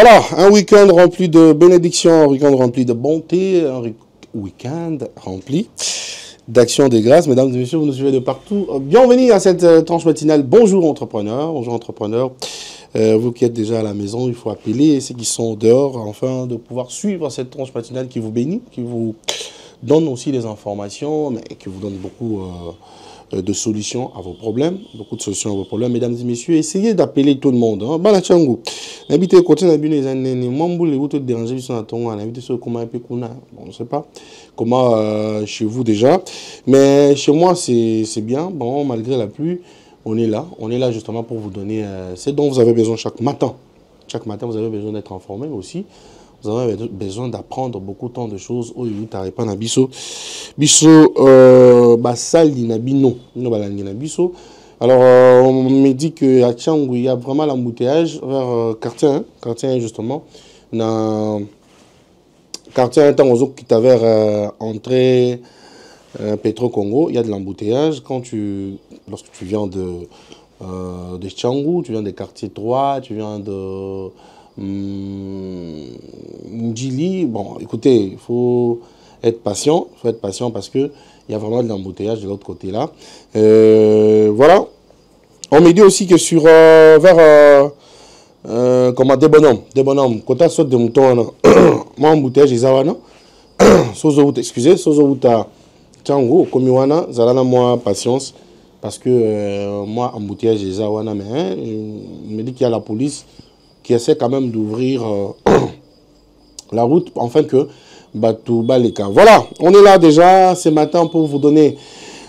Voilà, un week-end rempli de bénédictions, un week-end rempli de bonté, un week-end rempli d'action des grâces. Mesdames et messieurs, vous nous suivez de partout. Bienvenue à cette tranche matinale. Bonjour entrepreneurs, bonjour entrepreneurs. Vous qui êtes déjà à la maison, il faut appeler ceux qui sont dehors afin de pouvoir suivre cette tranche matinale qui vous bénit, qui vous donne aussi des informations, mais qui vous donne beaucoup de solutions à vos problèmes, beaucoup de solutions à vos problèmes. Mesdames et messieurs, essayez d'appeler tout le monde. Banachangu, n'habitez côté n'habitez les années, mamboule, vous te dérangez, ils sont à ton, n'habitez sur comment on ne sait pas comment chez vous déjà, mais chez moi c'est bien. Bon, malgré la pluie, on est là justement pour vous donner ce dont vous avez besoin chaque matin. Chaque matin, vous avez besoin d'être informé, mais aussi vous avez besoin d'apprendre beaucoup tant de choses. Oh, il t'arrive pas na biso. Biso, basali na bino. No balangi na biso. Alors, on me dit qu'à Tchangou, il y a vraiment l'embouteillage vers quartier 1. Quartier 1, justement. Dans quartier 1, tant qui t'a vers entrée Petro-Congo, il y a de l'embouteillage. Lorsque tu viens de Tchangou, tu viens des quartiers 3, tu viens de Ndjili, bon, écoutez, il faut être patient parce que il y a vraiment de l'embouteillage de l'autre côté là. Voilà. On me dit aussi que sur vers comment des bonhommes, quand tu sautes de mouton, moi embouteillage les awana, excusez, sozobuta Tchango, komiwana, zalana moi patience parce que moi embouteillage les awana, mais il me dit qu'il y a la police qui essaie quand même d'ouvrir la route, afin que Batou Baleka. Voilà, on est là déjà ce matin pour vous donner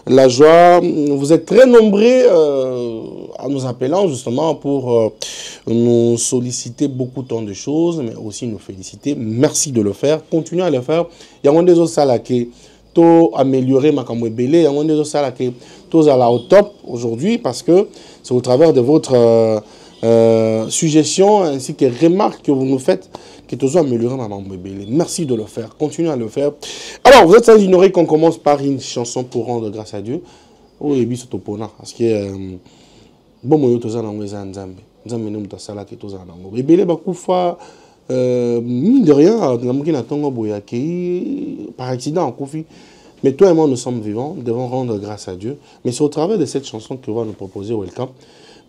la joie. Vous êtes très nombreux en nous appelant justement pour nous solliciter beaucoup tant de choses, mais aussi nous féliciter. Merci de le faire. Continuez à le faire. Il y a des autres salles qui ont amélioré ma camouébélé. Il y a des autres salles qui sont au top aujourd'hui parce que c'est au travers de votre suggestions ainsi que remarques que vous nous faites qui est toujours amélioré ma bébé. Merci de le faire. Continuez à le faire. Alors, vous êtes sans ignorer qu'on commence par une chanson pour rendre grâce à Dieu. Oh, et bien, parce que bon, moi, je suis en Nzambe. Nzambe nous ta sala qui est en Nzambe. Et bien, beaucoup fois, mine de rien, par accident, en Kofi. Mais toi et moi, nous sommes vivants, nous devons rendre grâce à Dieu. Mais c'est au travers de cette chanson que va nous proposer Welcome.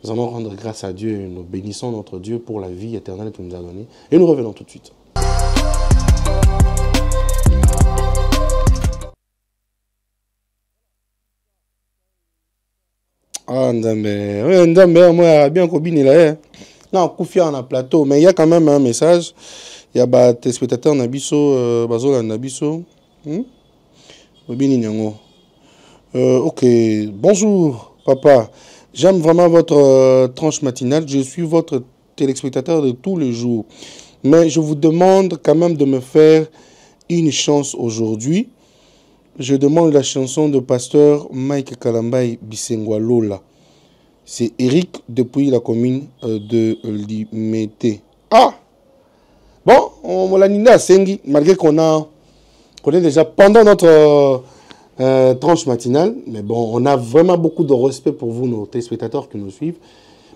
Nous allons rendre grâce à Dieu et nous bénissons notre Dieu pour la vie éternelle qu'il nous a donnée. Et nous revenons tout de suite. Ah, Ndambe, moi, bien combiner là. Non, Koufia en a plateau, mais il y a quand même un message. Il y a des téléspectateurs Nabiso, Bazola Nabiso. Ok, bonjour, papa. J'aime vraiment votre tranche matinale. Je suis votre téléspectateur de tous les jours. Mais je vous demande quand même de me faire une chance aujourd'hui. Je demande la chanson de pasteur Mike Kalambay Bisengwa Lola. C'est Eric depuis la commune de Limete. Ah! Bon, on l'a dit à Sengi, malgré qu'on est déjà pendant notre tranche matinale, mais bon, on a vraiment beaucoup de respect pour vous, nos téléspectateurs qui nous suivent.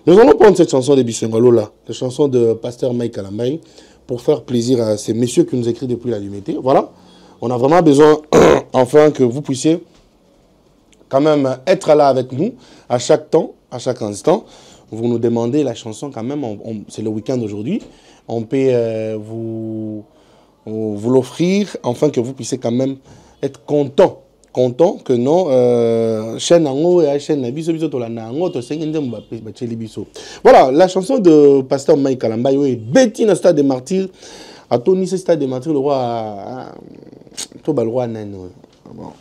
Nous allons prendre cette chanson de Bisengalo là, la chanson de pasteur Mike Kalambay, pour faire plaisir à ces messieurs qui nous écrivent depuis la Limité. Voilà, on a vraiment besoin, enfin, que vous puissiez quand même être là avec nous, à chaque temps, à chaque instant. Vous nous demandez la chanson quand même, c'est le week-end aujourd'hui, on peut vous l'offrir, afin que vous puissiez quand même être content que non chaîne ango et chaîne nabiso biso to la nango to sengende mba cheli biso. Voilà, la chanson de pasteur Mike Kalambay oui Betty na stade des martyrs à Tony ce stade des martyrs le roi to ba le roi nano. Bon.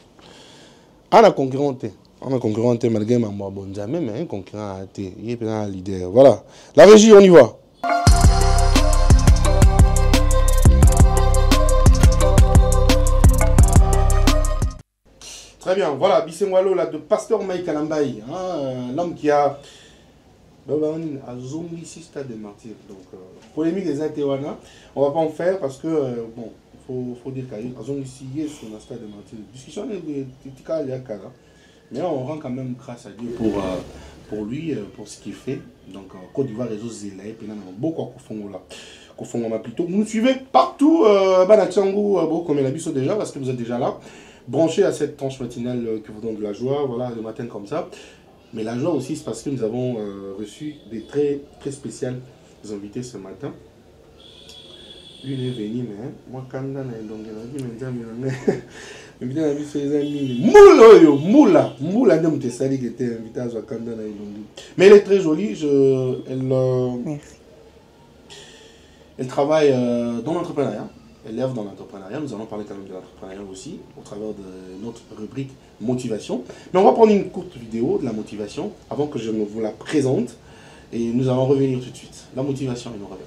On a concurrenté malgré ma moi bon jamais mais un concurrent a été il est un leader. Voilà. La régie, on y va. Très bien, voilà, Bisengwalo là de pasteur Mike Kalambay, l'homme qui a Zombi stade des martyrs. Donc, polémique des Intéwana, on va pas en faire parce que, bon, faut dire qu'il y a Zombi sur le stade des martyrs. Discussion est de Kara, mais on rend quand même grâce à Dieu pour lui, pour ce qu'il fait. Donc, Côte d'Ivoire, réseau Zélé, puis on a beaucoup à là. Kofongama plutôt. Vous nous suivez partout, Banachangu, comme la biso déjà, parce que vous êtes déjà là. Branchés à cette tranche matinale que vous donne de la joie, voilà, le matin comme ça. Mais la joie aussi, c'est parce que nous avons reçu des très spéciales invités ce matin. Lui, il est venu, mais moi, quand on a mais elle est très jolie. Elle travaille dans l'entrepreneuriat. Elle œuvre dans l'entrepreneuriat. Nous allons parler quand même de l'entrepreneuriat aussi, au travers de notre rubrique motivation. Mais on va prendre une courte vidéo de la motivation avant que je ne vous la présente. Et nous allons revenir tout de suite. La motivation et nous revenons.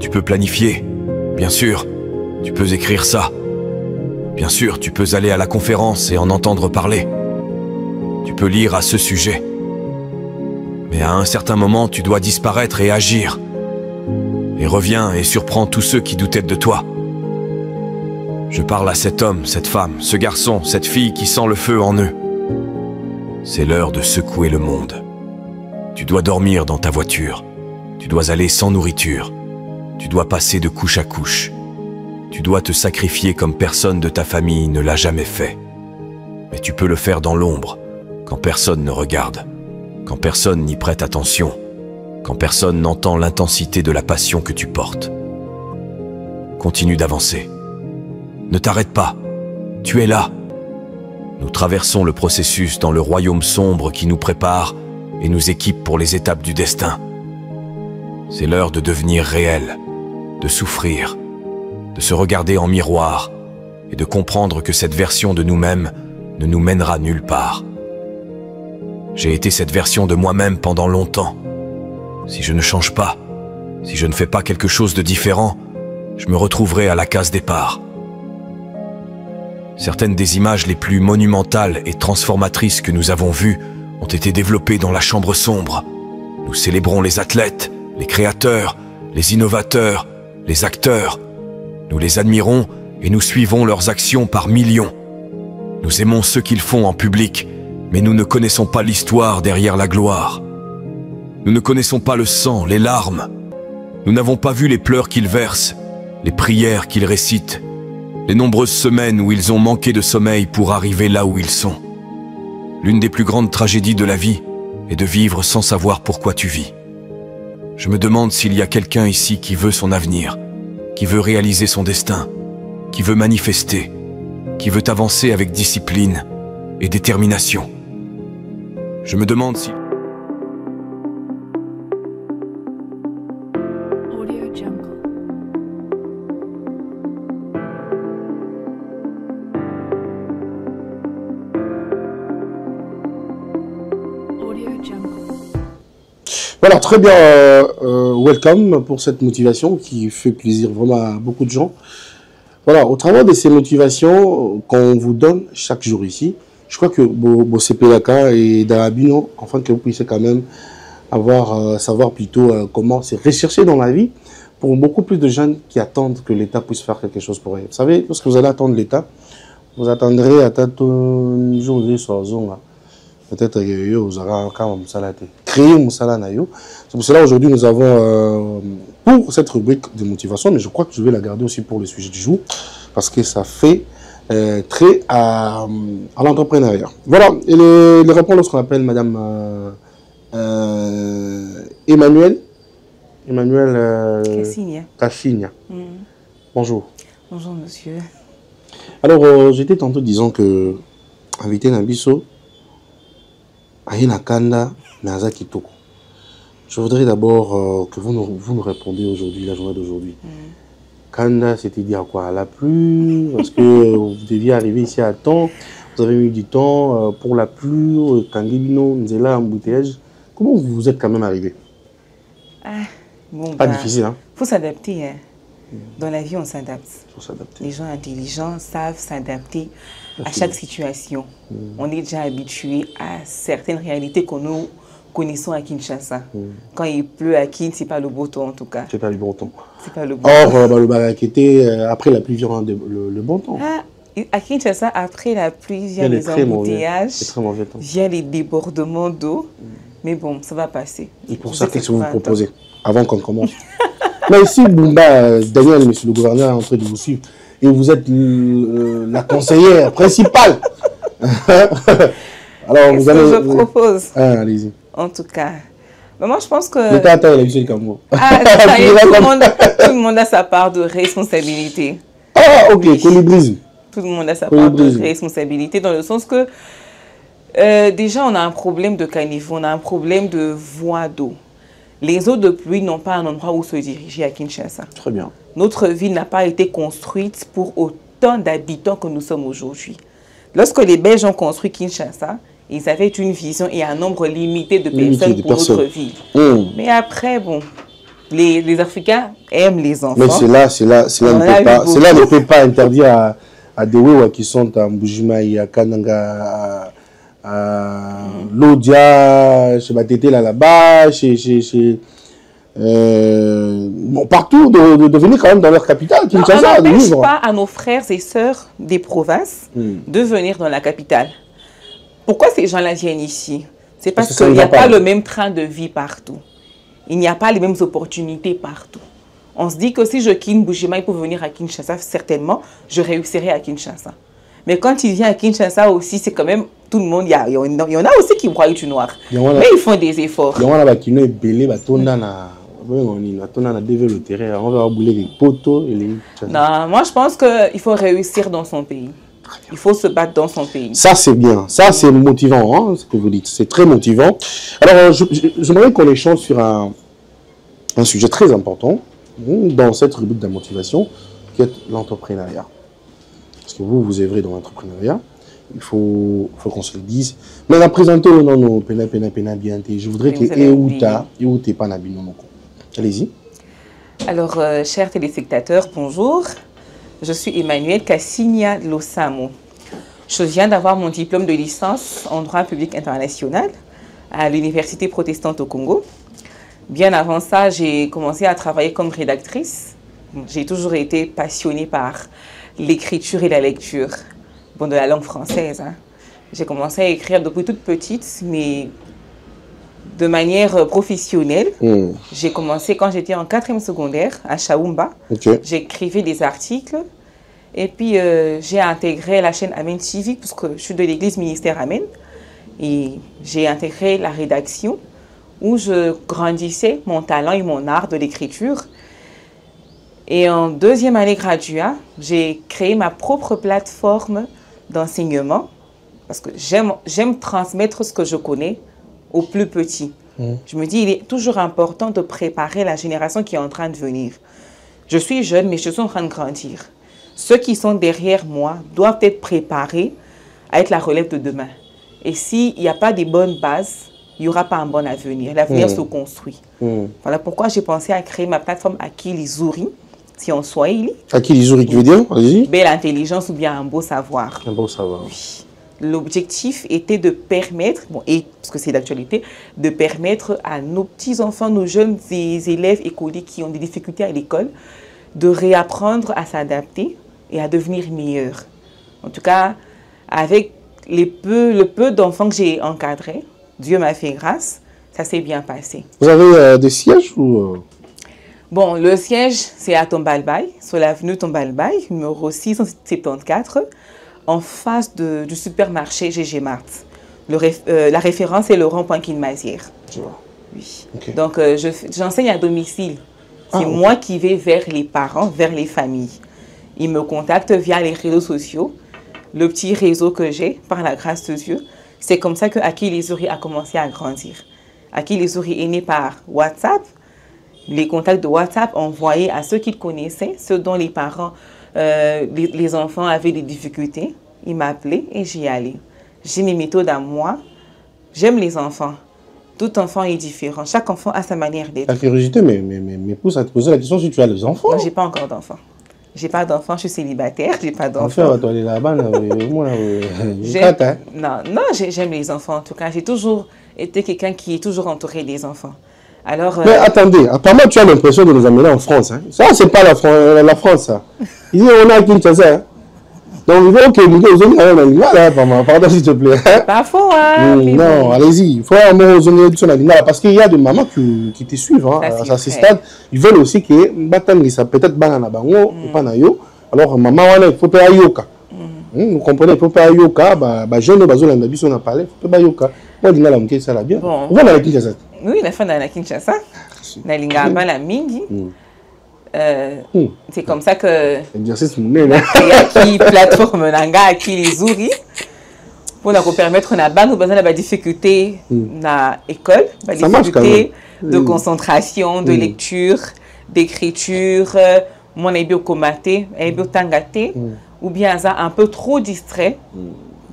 Tu peux planifier, bien sûr, tu peux écrire ça. Bien sûr, tu peux aller à la conférence et en entendre parler. Tu peux lire à ce sujet. Mais à un certain moment, tu dois disparaître et agir. Et reviens et surprends tous ceux qui doutaient de toi. Je parle à cet homme, cette femme, ce garçon, cette fille qui sent le feu en eux. C'est l'heure de secouer le monde. Tu dois dormir dans ta voiture. Tu dois aller sans nourriture. Tu dois passer de couche à couche. Tu dois te sacrifier comme personne de ta famille ne l'a jamais fait. Mais tu peux le faire dans l'ombre, quand personne ne regarde, quand personne n'y prête attention, quand personne n'entend l'intensité de la passion que tu portes. Continue d'avancer. Ne t'arrête pas. Tu es là. Nous traversons le processus dans le royaume sombre qui nous prépare et nous équipe pour les étapes du destin. C'est l'heure de devenir réel, de souffrir, de se regarder en miroir et de comprendre que cette version de nous-mêmes ne nous mènera nulle part. J'ai été cette version de moi-même pendant longtemps. Si je ne change pas, si je ne fais pas quelque chose de différent, je me retrouverai à la case départ. Certaines des images les plus monumentales et transformatrices que nous avons vues ont été développées dans la chambre sombre. Nous célébrons les athlètes, les créateurs, les innovateurs, les acteurs. Nous les admirons et nous suivons leurs actions par millions. Nous aimons ce qu'ils font en public, mais nous ne connaissons pas l'histoire derrière la gloire. Nous ne connaissons pas le sang, les larmes. Nous n'avons pas vu les pleurs qu'ils versent, les prières qu'ils récitent, les nombreuses semaines où ils ont manqué de sommeil pour arriver là où ils sont. L'une des plus grandes tragédies de la vie est de vivre sans savoir pourquoi tu vis. Je me demande s'il y a quelqu'un ici qui veut son avenir, qui veut réaliser son destin, qui veut manifester, qui veut avancer avec discipline et détermination. Je me demande si... Voilà, très bien, welcome pour cette motivation qui fait plaisir vraiment à beaucoup de gens. Voilà, au travers de ces motivations qu'on vous donne chaque jour ici, je crois que vos CPLK et Darabino, afin que vous puissiez quand même savoir plutôt comment se rechercher dans la vie pour beaucoup plus de jeunes qui attendent que l'État puisse faire quelque chose pour eux. Vous savez, lorsque vous allez attendre l'État, vous attendrez à un jour de soir. Peut-être que vous aurez encore créé un salaire. C'est pour cela aujourd'hui nous avons pour cette rubrique de motivation, mais je crois que je vais la garder aussi pour le sujet du jour parce que ça fait très à l'entrepreneuriat. Voilà, et les réponses lorsqu'on appelle Madame Emmanuel Cassigna. Bonjour. Bonjour monsieur. Alors j'étais tantôt disant que invité Nabiso Aïna Kanda Naza Kitoko. Je voudrais d'abord que vous nous répondiez aujourd'hui, la journée d'aujourd'hui. Kanda, c'était dit à quoi? À la pluie? Parce que vous deviez arriver ici à temps. Vous avez eu du temps pour la pluie, Kangibino, Nzela, embouteillage. Comment vous êtes quand même arrivé? Pas difficile, hein? Il faut s'adapter. Hein. Dans la vie, on s'adapte. s'adapter. Les gens intelligents savent s'adapter à chaque situation. On est déjà habitué à certaines réalités que nous connaissons à Kinshasa. Quand il pleut à Kin, ce n'est pas le beau temps en tout cas. C'est pas le bon temps. C'est pas le beau temps. Or, le barakété, après la pluie vient le bon temps. À Kinshasa, après la pluie, vient les embouteillages, vient les débordements d'eau. Mais bon, ça va passer. Et pour ça, qu'est-ce que vous proposez avant qu'on commence? Mais ici, Bumba, Daniel, monsieur le gouverneur, est en train de vous suivre. Et vous êtes la conseillère principale. Alors, vous allez... que je propose. Allez-y. En tout cas. Mais moi, je pense que... L'État a la vie comme vous. Tout le monde a sa part de responsabilité. Ah, ok, colibrisme. Tout le monde a sa part de responsabilité dans le sens que déjà, on a un problème de caniveau, on a un problème de voie d'eau. Les eaux de pluie n'ont pas un endroit où se diriger à Kinshasa. Très bien. Notre ville n'a pas été construite pour autant d'habitants que nous sommes aujourd'hui. Lorsque les Belges ont construit Kinshasa, ils avaient une vision et un nombre limité de personnes pour notre ville. Mais après, bon, les Africains aiment les enfants. Mais cela ne peut pas interdire à des Wewa qui sont à Mbujimaï, à Kananga, à Lodia, chez Batete là-bas, bon, partout, de venir quand même dans leur capitale. Kinshasa, on n'empêche pas à nos frères et sœurs des provinces de venir dans la capitale. Pourquoi ces gens-là viennent ici? C'est parce qu'il n'y a pas le même train de vie partout. Il n'y a pas les mêmes opportunités partout. On se dit que si je quitte Mbujimaï pour venir à Kinshasa, certainement, je réussirai à Kinshasa. Mais quand il vient à Kinshasa aussi, c'est quand même tout le monde. Il y en a aussi qui broient du noir. Mais ils font des efforts. Il y en a qui sont belés, on a développé le terrain, on va bouler les poteaux et les... Non, moi je pense qu'il faut réussir dans son pays. Il faut se battre dans son pays. Ça c'est bien, ça c'est motivant, hein, ce que vous dites. C'est très motivant. Alors j'aimerais qu'on échange sur un sujet très important dans cette rubrique de la motivation, qui est l'entrepreneuriat. Parce que vous œuvrez dans l'entrepreneuriat, il faut qu'on se le dise. Mais la présenter au nom de Pena bien. Je voudrais que Euta pas Nabinonoko. Allez-y. Alors, chers téléspectateurs, bonjour. Je suis Emmanuel Cassigna Losamo. Je viens d'avoir mon diplôme de licence en droit public international à l'Université protestante au Congo. Bien avant ça, j'ai commencé à travailler comme rédactrice. J'ai toujours été passionnée par l'écriture et la lecture, bon, de la langue française. Hein. J'ai commencé à écrire depuis toute petite, mais de manière professionnelle. J'ai commencé quand j'étais en 4e secondaire à Chaoumba. J'écrivais des articles. Et puis, j'ai intégré la chaîne Amen TV, parce que je suis de l'église ministère Amen. Et j'ai intégré la rédaction, où je grandissais mon talent et mon art de l'écriture. Et en 2e année graduat, j'ai créé ma propre plateforme d'enseignement, parce que j'aime transmettre ce que je connais aux plus petits. Je me dis, il est toujours important de préparer la génération qui est en train de venir. Je suis jeune, mais je suis en train de grandir. Ceux qui sont derrière moi doivent être préparés à être la relève de demain. Et s'il n'y a pas de bonnes bases, il n'y aura pas un bon avenir. L'avenir se construit. Voilà pourquoi j'ai pensé à créer ma plateforme Akili Zuri, si on Swahili. Akili Zuri, tu veux dire? Belle intelligence ou bien un beau savoir. Un beau savoir. Oui. L'objectif était de permettre, parce que c'est d'actualité, de permettre à nos petits-enfants, nos jeunes élèves écoliers qui ont des difficultés à l'école, de réapprendre à s'adapter et à devenir meilleurs. En tout cas, avec le peu d'enfants que j'ai encadrés, Dieu m'a fait grâce, ça s'est bien passé. Vous avez des sièges ou Bon, le siège, c'est à Tombalbaye, sur l'avenue Tombalbaye, numéro 674, en face du supermarché GG Mart. La référence est le rond-point Kinmazière. Oui. Okay. Donc, j'enseigne à domicile. C'est moi qui vais vers les parents, vers les familles. Ils me contactent via les réseaux sociaux, le petit réseau que j'ai, par la grâce de Dieu. C'est comme ça que Akili Zuri a commencé à grandir. Akili Zuri est né par WhatsApp. Les contacts de WhatsApp envoyés à ceux qu'ils connaissaient, ceux dont les parents, les enfants avaient des difficultés. Ils m'appelaient et j'y allais. J'ai mes méthodes à moi. J'aime les enfants. Tout enfant est différent. Chaque enfant a sa manière d'être. La curiosité, mais pousse à te poser la question si tu as des enfants. Non, je n'ai pas encore d'enfants. Je n'ai pas d'enfants, je suis célibataire, je n'ai pas d'enfants. Enfin, tu vas aller là-bas, non, j'aime les enfants en tout cas. J'ai toujours été quelqu'un qui est toujours entouré des enfants. Alors, mais attendez, apparemment tu as l'impression de nous amener en France. Hein. Ça, c'est pas la France, ça. Ici, on a Kinshasa. Hein. Donc, il faut que nous ayons pardon, s'il te plaît. C'est pas faux, hein. Non, allez-y. Il faut parce qu'il y a des mamans qui te suivent hein, à ce stade. Ils veulent aussi que peut-être banana bango, pas nayo. Alors, maman, il faut faire yoka. Vous comprenez, il faut faire yoka. Jeune, on a vu on a parlé. Il faut faire yoka. Moi, je dis ça là bien. On va dans la Kinshasa. Oui, la fin de la Kinshasa. Na lingamba la mingi. C'est comme ça que qui plateforme nanga Akili Zuri pour nous permettre na banque besoin de difficulté na école, difficulté de concentration, de lecture, d'écriture, mon ebio komaté, ebio tangaté ou bien un peu trop distrait.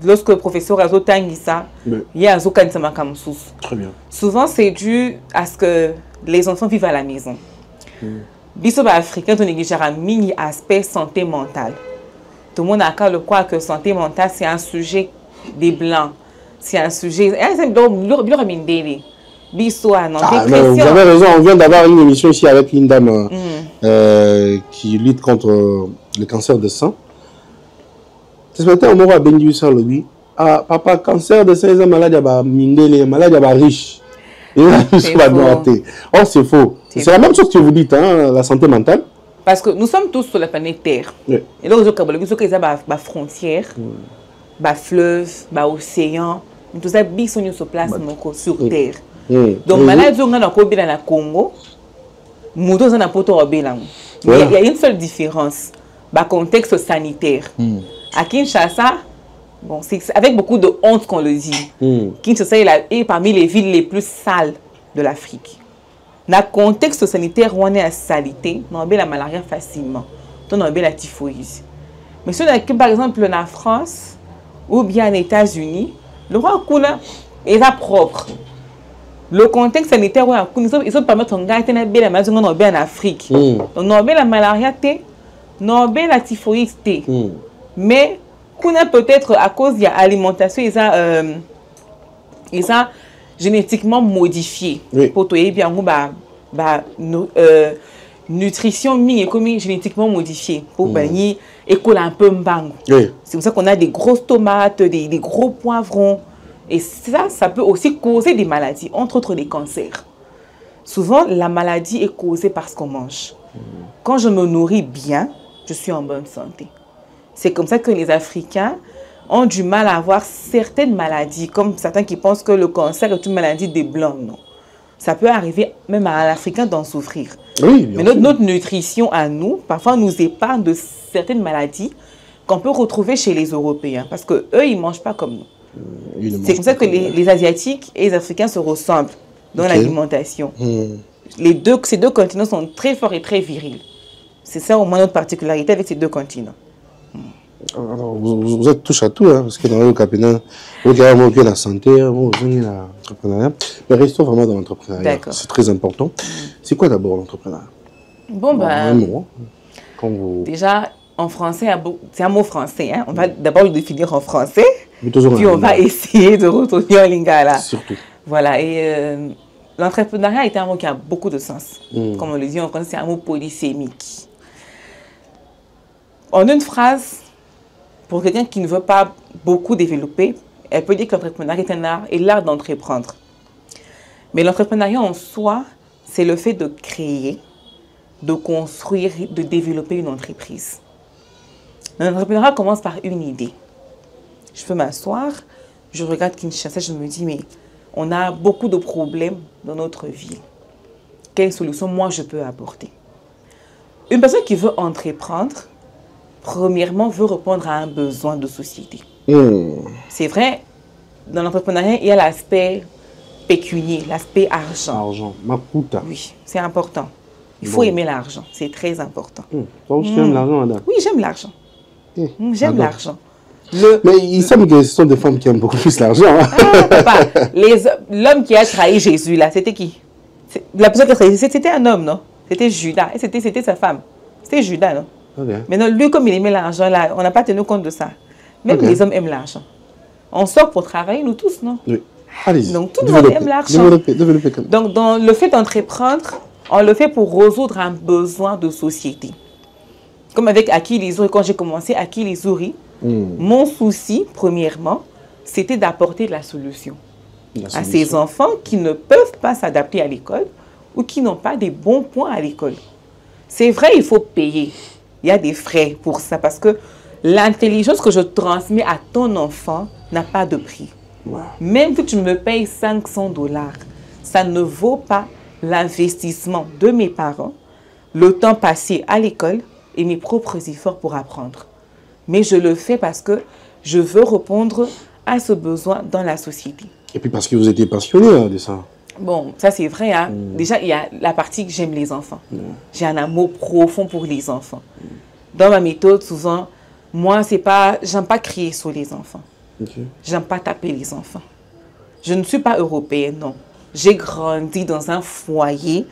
Lorsque le professeur a ça, il y a un Très bien. Souvent, c'est dû à ce que les enfants vivent à la maison. Biso africain, on néglige un mini aspect santé mentale. Tout le monde a qu'à le croire que santé mentale, c'est un sujet des blancs. C'est un sujet. Biso a non. Vous avez raison, on vient d'avoir une émission ici avec une dame qui lutte contre le cancer de sang. C'est ce matin, on aura béni ça, lui. Ah, papa, cancer de sang, malade riche. Oh, c'est faux. C'est la même chose que vous dites, hein, la santé mentale. Parce que nous sommes tous sur la planète Terre. Oui. Et là, vous avez des frontières, des fleuves, des océans. Tout ça, sur place sur Terre. Donc, maladie, on a un Congo. Il y a une seule différence. Le contexte sanitaire. À Kinshasa, bon, c'est avec beaucoup de honte qu'on le dit. Kinshasa est parmi les villes les plus sales de l'Afrique. Dans le contexte sanitaire, on est à salité, on a la malaria facilement, on a la typhoïde. Mais si on a par exemple en France ou bien aux États-Unis, le roi Koula est propre. Le contexte sanitaire, ils ont permis de gagner la maladie en Afrique. On a la malaria, on a la typhoïde. Mais peut-être à cause de l'alimentation, ils ont génétiquement modifié. Pour bien nutrition génétiquement modifiée. Pour gagner et un peu mbango. C'est pour ça qu'on a des grosses tomates, des gros poivrons. Et ça peut aussi causer des maladies, entre autres des cancers. Souvent, la maladie est causée par ce qu'on mange. Quand je me nourris bien, je suis en bonne santé. C'est comme ça que les Africains ont du mal à avoir certaines maladies, comme certains qui pensent que le cancer est une maladie des Blancs. Non. Ça peut arriver même à l'Africain d'en souffrir. Oui, mais notre nutrition à nous, parfois, nous épargne de certaines maladies qu'on peut retrouver chez les Européens. Parce qu'eux, ils ne mangent pas comme nous. C'est comme ça que les Asiatiques et les Africains se ressemblent dans l'alimentation. Ces deux continents sont très forts et très virils. C'est ça au moins notre particularité avec ces deux continents. Alors, vous êtes touche à tout, hein, parce que dans le cabinet, vous avez la santé, vous avez l'entrepreneuriat. Mais restons vraiment dans l'entrepreneuriat. C'est très important. C'est quoi d'abord l'entrepreneuriat? Bon, déjà, en français, c'est un mot français. Hein. On va d'abord le définir en français, puis on va essayer de retourner en lingala. Surtout. Voilà, et l'entrepreneuriat est un mot qui a beaucoup de sens. Comme on le dit en français, c'est un mot polysémique. En une phrase, pour quelqu'un qui ne veut pas beaucoup développer, elle peut dire que l'entrepreneuriat est un art et l'art d'entreprendre. Mais l'entrepreneuriat en soi, c'est le fait de créer, de construire, de développer une entreprise. L'entrepreneuriat commence par une idée. Je peux m'asseoir, je regarde Kinshasa, je me dis, mais on a beaucoup de problèmes dans notre ville. Quelle solution moi je peux apporter? Une personne qui veut entreprendre, premièrement, veut répondre à un besoin de société. C'est vrai, dans l'entrepreneuriat, il y a l'aspect pécunier, l'aspect argent. Argent, maputa. Oui, c'est important. Il faut aimer l'argent, c'est très important. Toi aussi, tu aimes l'argent, Ada? Oui, j'aime l'argent. J'aime l'argent. Mais il semble que ce sont des femmes qui aiment beaucoup plus l'argent. L'homme qui a trahi Jésus, là, c'était qui? La personne qui a trahi Jésus, c'était un homme, non? C'était Judas. Et c'était sa femme. C'était Judas, non? Mais non, lui, comme il aimait l'argent, là, on n'a pas tenu compte de ça. Même les hommes aiment l'argent. On sort pour travailler, nous tous, non? Oui. Allez-y. Donc, tout le monde aime l'argent. Donc, dans le fait d'entreprendre, on le fait pour résoudre un besoin de société. Comme avec Aki Lizouri, quand j'ai commencé Aki Lizouri, mon souci, premièrement, c'était d'apporter la solution à ces enfants qui ne peuvent pas s'adapter à l'école ou qui n'ont pas des bons points à l'école. C'est vrai, il faut payer. Il y a des frais pour ça parce que l'intelligence que je transmets à ton enfant n'a pas de prix. Même si tu me payes $500, ça ne vaut pas l'investissement de mes parents, le temps passé à l'école et mes propres efforts pour apprendre. Mais je le fais parce que je veux répondre à ce besoin dans la société. Et puis parce que vous étiez passionné de ça. Bon, ça c'est vrai. Hein? Déjà, il y a la partie que j'aime les enfants. J'ai un amour profond pour les enfants. Dans ma méthode, souvent, moi, j'aime pas crier sur les enfants. J'aime pas taper les enfants. Je ne suis pas européenne, non. J'ai grandi dans un foyer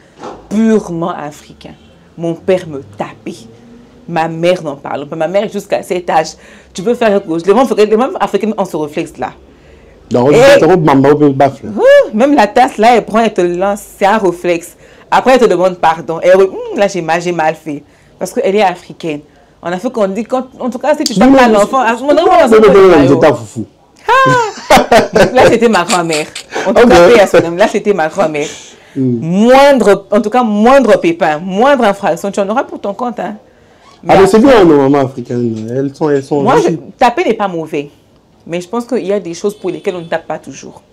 purement africain. Mon père me tapait. Ma mère n'en parle pas. Ma mère, jusqu'à cet âge, tu peux faire quelque chose. Les mêmes africains ont ce réflexe-là. Même la tasse, là, elle prend, elle te lance. C'est un réflexe. Après, elle te demande pardon. Et là, j'ai mal fait. Parce qu'elle est africaine. En Afrique, on dit, en tout cas, si tu tapes à l'enfant, là, c'était ma grand-mère. En tout cas, là, c'était ma grand-mère. Moindre pépin, moindre infraction, tu en auras pour ton compte. Hein. Mais c'est bien, nos mamans africaines. Elles sont moi, taper n'est pas mauvais. Mais je pense qu'il y a des choses pour lesquelles on ne tape pas toujours.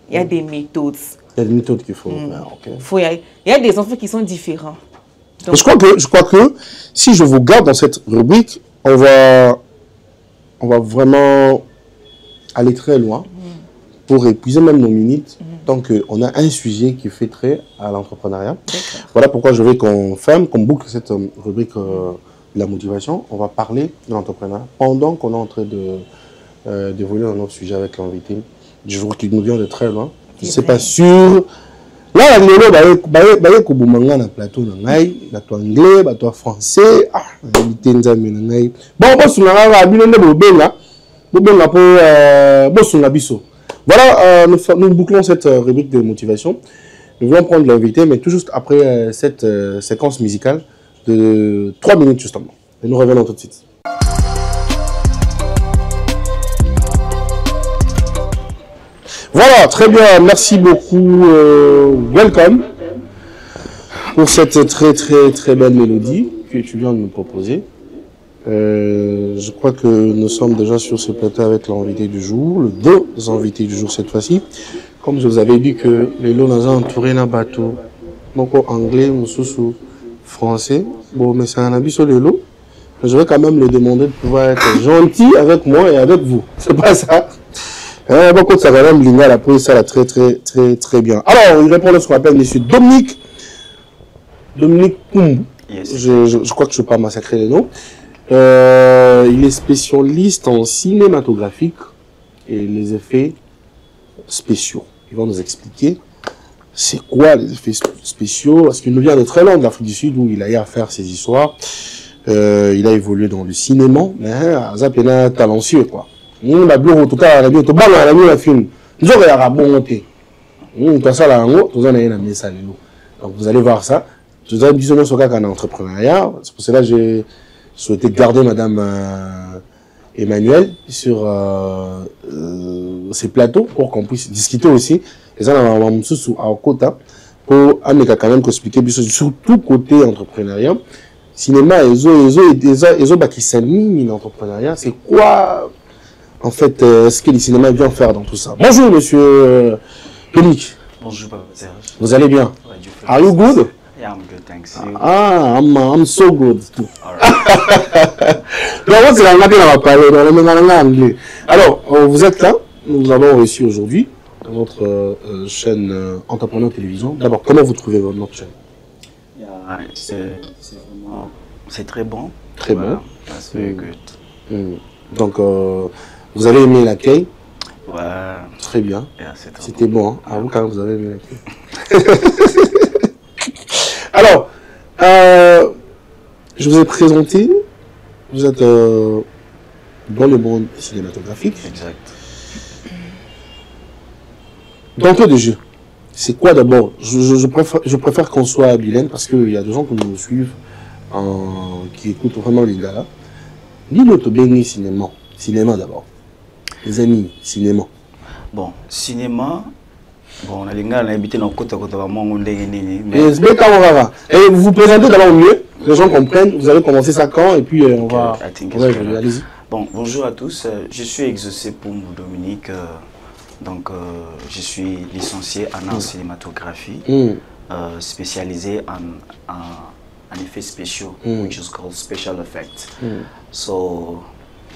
Il y a des méthodes. Il y a des méthodes qu'il faut faire. Il y a des enfants qui sont différents. Donc, je crois que si je vous garde dans cette rubrique, on va vraiment aller très loin pour épuiser même nos minutes. Donc, on a un sujet qui fait trait à l'entrepreneuriat. Voilà pourquoi je veux qu'on boucle cette rubrique de la motivation. On va parler de l'entrepreneuriat pendant qu'on est en train d'évoluer dans notre sujet avec l'invité. Je vois qu'il nous vient de très loin. Je ne sais pas sûr. Là, il y a des plateau, plateau anglais, plateau français. Voilà, nous bouclons cette rubrique de motivation. Nous voulons prendre l'invité, mais tout juste après cette séquence musicale de 3 minutes justement. Et nous revenons tout de suite. Voilà, très bien. Merci beaucoup. Welcome pour cette très belle mélodie que tu viens de nous proposer. Je crois que nous sommes déjà sur ce plateau avec l'invité du jour, le deux invités du jour cette fois-ci. Comme je vous avais dit que les lots nous ont entouré d'un bateau, donc anglais, sous français. Bon, mais c'est un habit sur les lots. Je vais quand même le demander de pouvoir être gentil avec moi et avec vous. C'est pas ça. Beaucoup de ça va même Linga, après ça là très bien. Alors, il répond à ce qu'on appelle monsieur Dominique Koumbu. Yes. Je crois que je ne vais pas massacrer les noms. Il est spécialiste en cinématographique et les effets spéciaux. Il va nous expliquer c'est quoi les effets spéciaux, parce qu'il nous vient de très loin de l'Afrique du Sud où il a eu à faire ses histoires. Il a évolué dans le cinéma, mais Azap est talentueux quoi. On a bien en tout cas, on a bien tout bas, on a bien la film. Nous aurons un bon monté. On a ça là en haut, nous en avons mis ça donc vous allez voir ça. Vous avez besoin de ce cas en entrepreneuriat. C'est pour cela que j'ai souhaité garder Madame Emmanuel sur ces plateaux pour qu'on puisse discuter aussi. Et ça, on va sous à quota pour amener quand même expliquer sur tout côté entrepreneuriat. Cinéma, ils ont qui s'animent l'entrepreneuriat. C'est quoi en fait ce que le cinéma vient faire dans tout ça? Bonjour Monsieur Dominique. Bonjour Papa Serge. Vous allez bien? Are you good? Yeah, I'm good, thanks. I'm so good too. Alors, vous êtes là, nous avons reçu aujourd'hui notre chaîne Entrepreneur Télévision. D'abord, comment vous trouvez notre chaîne? C'est très bon. Très bon. That's very good. Donc, vous avez aimé l'accueil? Ouais. Très bien. Yeah, c'était bon. Hein? Ah, vous, quand vous avez aimé l'accueil. Alors, je vous ai présenté, vous êtes dans le monde cinématographique. Exact. D'entrée de jeu, c'est quoi d'abord? Je préfère qu'on soit bilingue parce qu'il y a des gens qui nous suivent, qui écoutent vraiment les gars là. Ni notre bien cinéma. Cinéma d'abord. Les amis, cinéma. Bon, cinéma. Bon, on a les gars, on a habité dans le côté vraiment on est et vous vous présentez d'abord mieux, les gens comprennent, vous allez commencer ça quand, et puis on va... Allez-y. Bon, bonjour à tous, je suis Exaucé Poumbu Dominique, donc je suis licencié en art cinématographie, spécialisé en effets spéciaux, which is called special effects. So,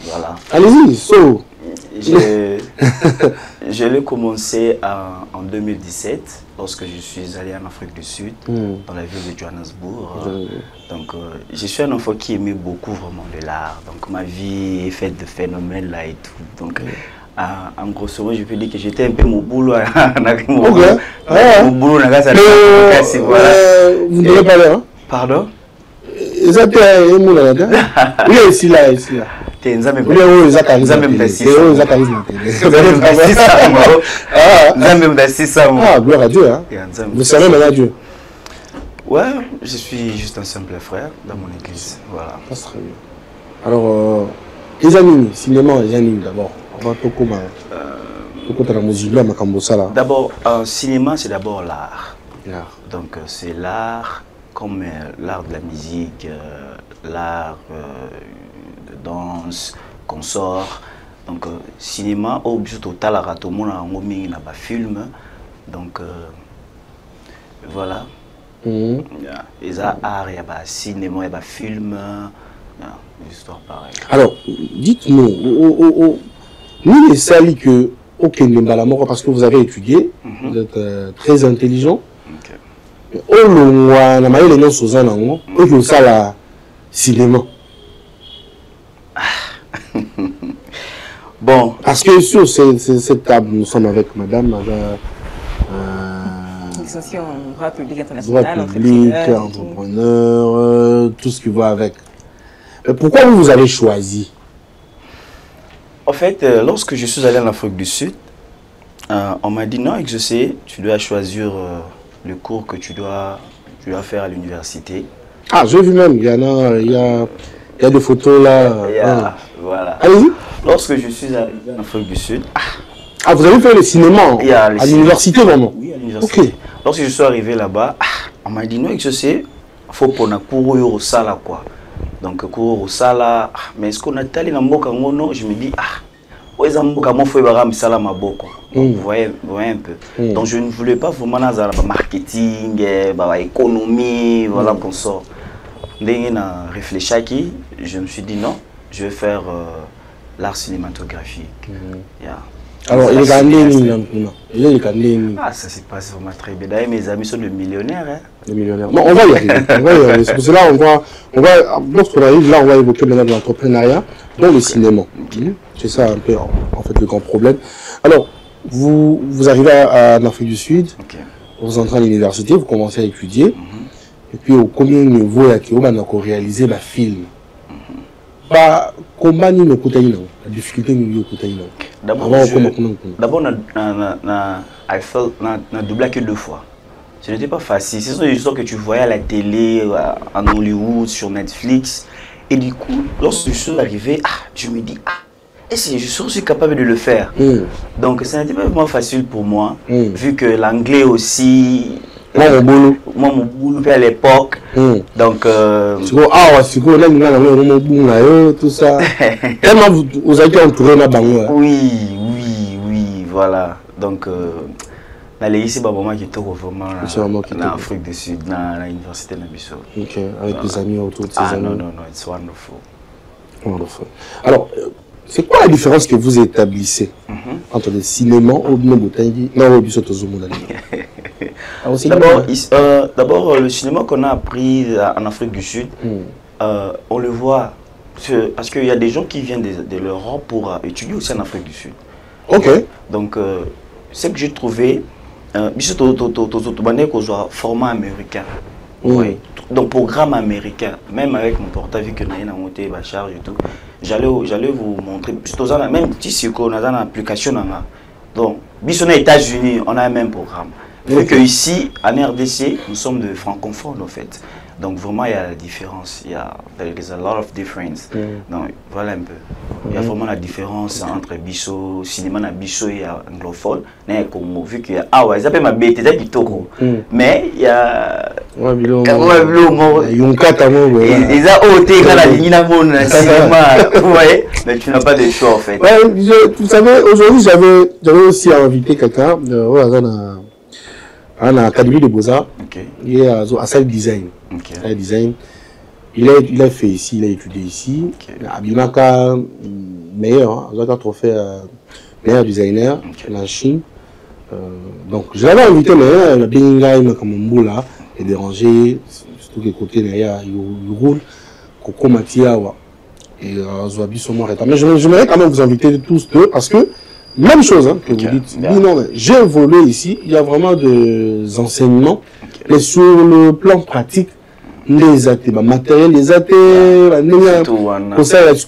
voilà. Allez-y, so. Je l'ai commencé en 2017, lorsque je suis allé en Afrique du Sud, dans la ville de Johannesburg. Donc, je suis un enfant qui aimait beaucoup vraiment de l'art. Donc, ma vie est faite de phénomènes là et tout. Donc, en grosso modo, je peux dire que j'étais un peu mon boulot. Mon boulot, voilà. Vous ne devez pas aller, hein? Pardon? Oui, ici là. Vous savez maintenant Dieu. Ouais, je suis juste un simple frère dans mon église. Voilà. Ça serait bien. Alors, les amis, cinéma, les amis d'abord. On va tout comment. D'abord, cinéma, c'est d'abord l'art. Donc, c'est l'art comme l'art de la musique, l'art de danse, consort. Donc, cinéma, objet total, à tout le monde a un film. Donc, voilà. Il y a art, il y a cinéma, il y a film, une histoire pareille. Alors, dites-nous, nous les salis que, parce que vous avez étudié, vous êtes très intelligent. Bon. Parce que sur cette table, nous sommes avec madame, licencié en droit public international, entrepreneur, tout ce qui va avec. Pourquoi vous avez choisi? En fait, lorsque je suis allé en Afrique du Sud, on m'a dit non, je sais, tu dois choisir le cours que tu dois faire à l'université. Ah, j'ai vu même, il y a des photos là. Voilà. Allez-y. Lorsque je suis arrivé en Afrique du Sud, Ah, vous avez fait le cinéma à l'université vraiment? Oui, à l'université. Okay. Lorsque je suis arrivé là-bas, on m'a dit non, que c'est faut pour na couru au sala quoi. Donc couru au sala, mais est-ce qu'on a tali na mboka ngono? Je me dis ouais ça mboka mo faut bara misala maboko. Vous voyez un peu. Donc je ne voulais pas vraiment dans le marketing, économie, voilà qu'on sort. Dès que j'ai réfléchi, je me suis dit non, je vais faire l'art cinématographique. Yeah. Alors, il est gagné. Ah, ça s'est passé vraiment très bien. D'ailleurs, mes amis sont des millionnaires. Hein. Des millionnaires. Non, on va y arriver. C'est pour cela lorsqu'on arrive là, on va évoquer maintenant l'entrepreneuriat dans le cinéma. C'est ça un peu, en fait, le grand problème. Alors, vous arrivez en Afrique du Sud, vous entrez à l'université, vous commencez à étudier, et puis au combien de niveau vous réalisez le film? Comment nous la difficulté nous d'abord I felt na doublé que 2 fois. Ce n'était pas facile. Ce sont des histoires que tu voyais à la télé, en Hollywood, sur Netflix. Et du coup, lorsque je suis arrivé, je me dis est-ce que je suis aussi capable de le faire? Donc ça n'était pas vraiment facile pour moi, vu que l'anglais aussi. Mon boulot à l'époque. Donc tout ça. Tellement vous avez entouré la banque. Oui, voilà. Donc ici vraiment qui est vraiment en Afrique du Sud, dans l'université de Nabiso. Ok, avec des amis autour de ces amis. Non, it's wonderful. Wonderful. Alors, c'est quoi la différence que vous établissez entre le cinéma ou le botanique? D'abord, le cinéma qu'on a appris en Afrique du Sud, on le voit parce qu'il y a des gens qui viennent de l'Europe pour étudier aussi en Afrique du Sud. Ok. Donc, ce que j'ai trouvé, c'est format américain. Oui. Donc, programme américain, même avec mon portable, vu que j'ai monté ma charge et tout, j'allais vous montrer, même si on a une application, donc, aux États-Unis, on a un même programme. Vu que ici, en RDC, nous sommes de francophones en fait. Donc vraiment, il y a la différence. There's a lot of difference. Donc voilà un peu. Il y a vraiment la différence entre Bisso, cinéma na Bisso et anglophone. Vu qu'il y a ils appellent ma bête, c'est plutôt. Mais il y a ils ont ôté quand la ligne n'a pas cinéma. Vous voyez, mais tu n'as pas de choix en fait. Vous savez, aujourd'hui, j'avais aussi invité quelqu'un à l'Académie de Beaux-Arts, il est à Salle Design. Il a fait ici, il a étudié ici. À Binaka, meilleur, il a trophée meilleur designer en Chine. Donc, je l'avais invité, mais il a bien comme un bout là, et dérangé, surtout que côté il roule, Coco Matiawa et Zoabi Somo Reta. Mais j'aimerais quand même vous inviter tous deux parce que même chose que vous dites. Non, j'ai évolué ici, il y a vraiment des enseignements, mais sur le plan pratique, les athées, matériel, les athées, la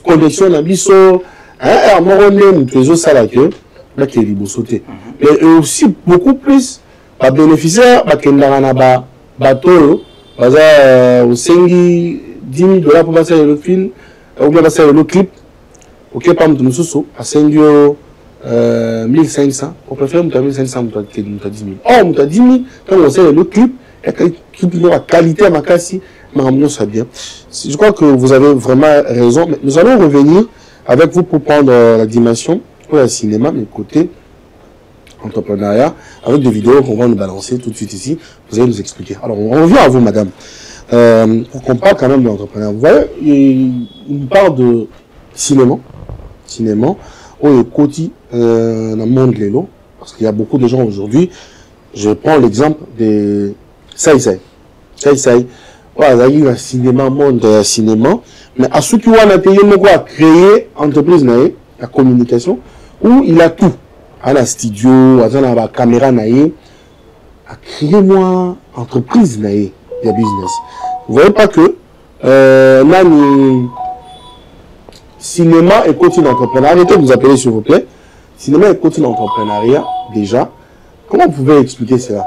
connexion, la biso, à mon les autres salariés, là qui est libre sauter. Mais aussi beaucoup plus, à bénéficiaire, à Kendara bateau, au Sengi, 10 000 $ pour passer le film, ou bien passer le clip, ok, par exemple, nous à Sengi. 1500, on préfère 1500, 10 000. Oh, 10 000, quand on sait le clip, la qualité à ma casse, ça bien. Je crois que vous avez vraiment raison, mais nous allons revenir avec vous pour prendre la dimension pour le cinéma, mais côté entrepreneuriat, avec des vidéos qu'on va nous balancer tout de suite ici. Vous allez nous expliquer. Alors, on revient à vous, madame. Pour qu'on parle quand même de l'entrepreneuriat. Vous voyez, il nous parle de cinéma. Au côté dans le monde lélo, parce qu'il y a beaucoup de gens aujourd'hui. Je prends l'exemple de Saïsaï. Voilà, il y a un cinéma, monde cinéma, mais à ceux qui ont un pays, à créer entreprise, la communication, où il a tout. À la studio, à la caméra, à créer moi entreprise, il y a business. Vous voyez pas que cinéma et côté d'entrepreneuriat, arrêtez de vous appeler s'il vous plaît. Cinéma et côté d'entrepreneuriat, déjà. Comment vous pouvez expliquer cela?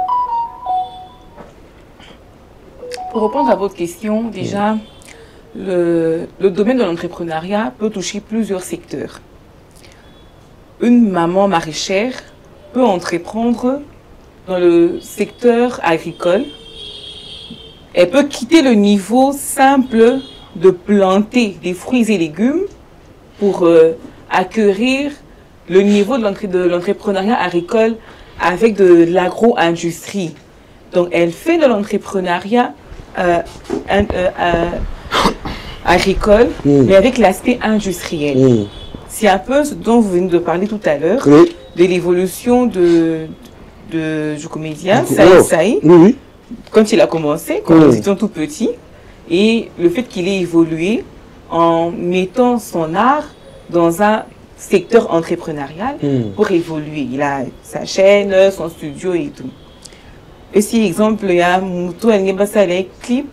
Pour répondre à votre question, déjà, le domaine de l'entrepreneuriat peut toucher plusieurs secteurs. une maman maraîchère peut entreprendre dans le secteur agricole. Elle peut quitter le niveau simple de planter des fruits et légumes pour acquérir le niveau de l'entrepreneuriat agricole avec de l'agro-industrie. Donc, elle fait de l'entrepreneuriat agricole, mais avec l'aspect industriel. C'est un peu ce dont vous venez de parler tout à l'heure, de l'évolution du comédien Saïd, quand il a commencé, quand nous étions tout petits, et le fait qu'il ait évolué en mettant son art dans un secteur entrepreneurial pour évoluer. Il a sa chaîne, son studio et tout. Et si, exemple, il y a Moutou Nguembasale clip,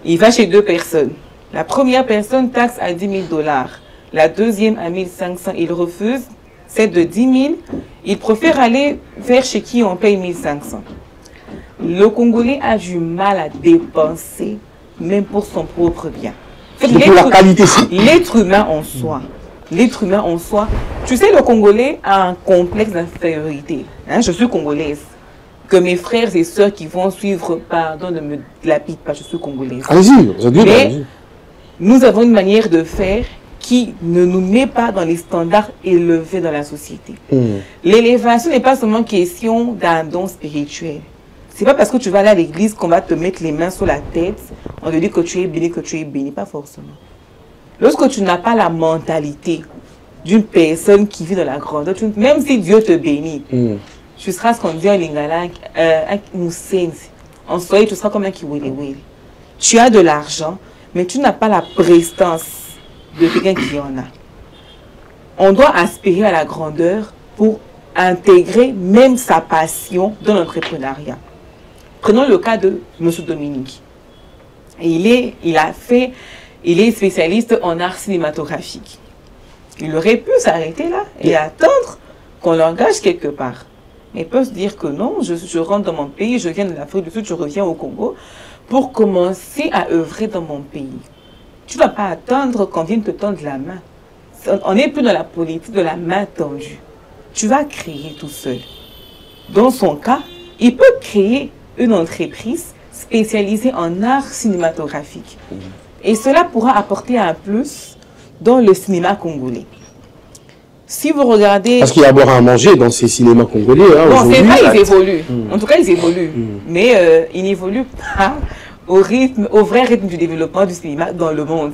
il va chez deux personnes. La première personne taxe à 10 000 $. La deuxième à 1500. Il refuse. Celle de 10 000, il préfère aller vers chez qui on paye 1500. Le Congolais a du mal à dépenser, même pour son propre bien. L'être humain en soi. L'être humain en soi. Tu sais, le Congolais a un complexe d'infériorité. Hein, je suis congolaise. Que mes frères et sœurs qui vont suivre, pardon, ne me lapident pas, je suis congolaise. Mais nous avons une manière de faire qui ne nous met pas dans les standards élevés dans la société. L'élévation n'est pas seulement question d'un don spirituel. C'est pas parce que tu vas aller à l'église qu'on va te mettre les mains sur la tête, on te dit que tu es béni, pas forcément. Lorsque tu n'as pas la mentalité d'une personne qui vit dans la grandeur, même si Dieu te bénit, tu seras ce qu'on dit en lingala, un moussenzi. En soleil, tu seras comme un kiwili. Tu as de l'argent, mais tu n'as pas la prestance de quelqu'un qui en a. On doit aspirer à la grandeur pour intégrer même sa passion dans l'entrepreneuriat. Prenons le cas de M. Dominique. Il est spécialiste en art cinématographique. Il aurait pu s'arrêter là et attendre qu'on l'engage quelque part. Mais il peut se dire que non, je rentre dans mon pays, je viens de l'Afrique du Sud, je reviens au Congo pour commencer à œuvrer dans mon pays. Tu ne vas pas attendre qu'on vienne te tendre la main. On n'est plus dans la politique de la main tendue. Tu vas créer tout seul. Dans son cas, il peut créer une entreprise spécialisée en art cinématographique. Et cela pourra apporter un plus dans le cinéma congolais. Si vous regardez... Parce qu'il y a à boire à manger dans ces cinémas congolais. Hein, bon, c'est vrai, ils évoluent. En tout cas, ils évoluent. Mais ils n'évoluent pas au vrai rythme du développement du cinéma dans le monde.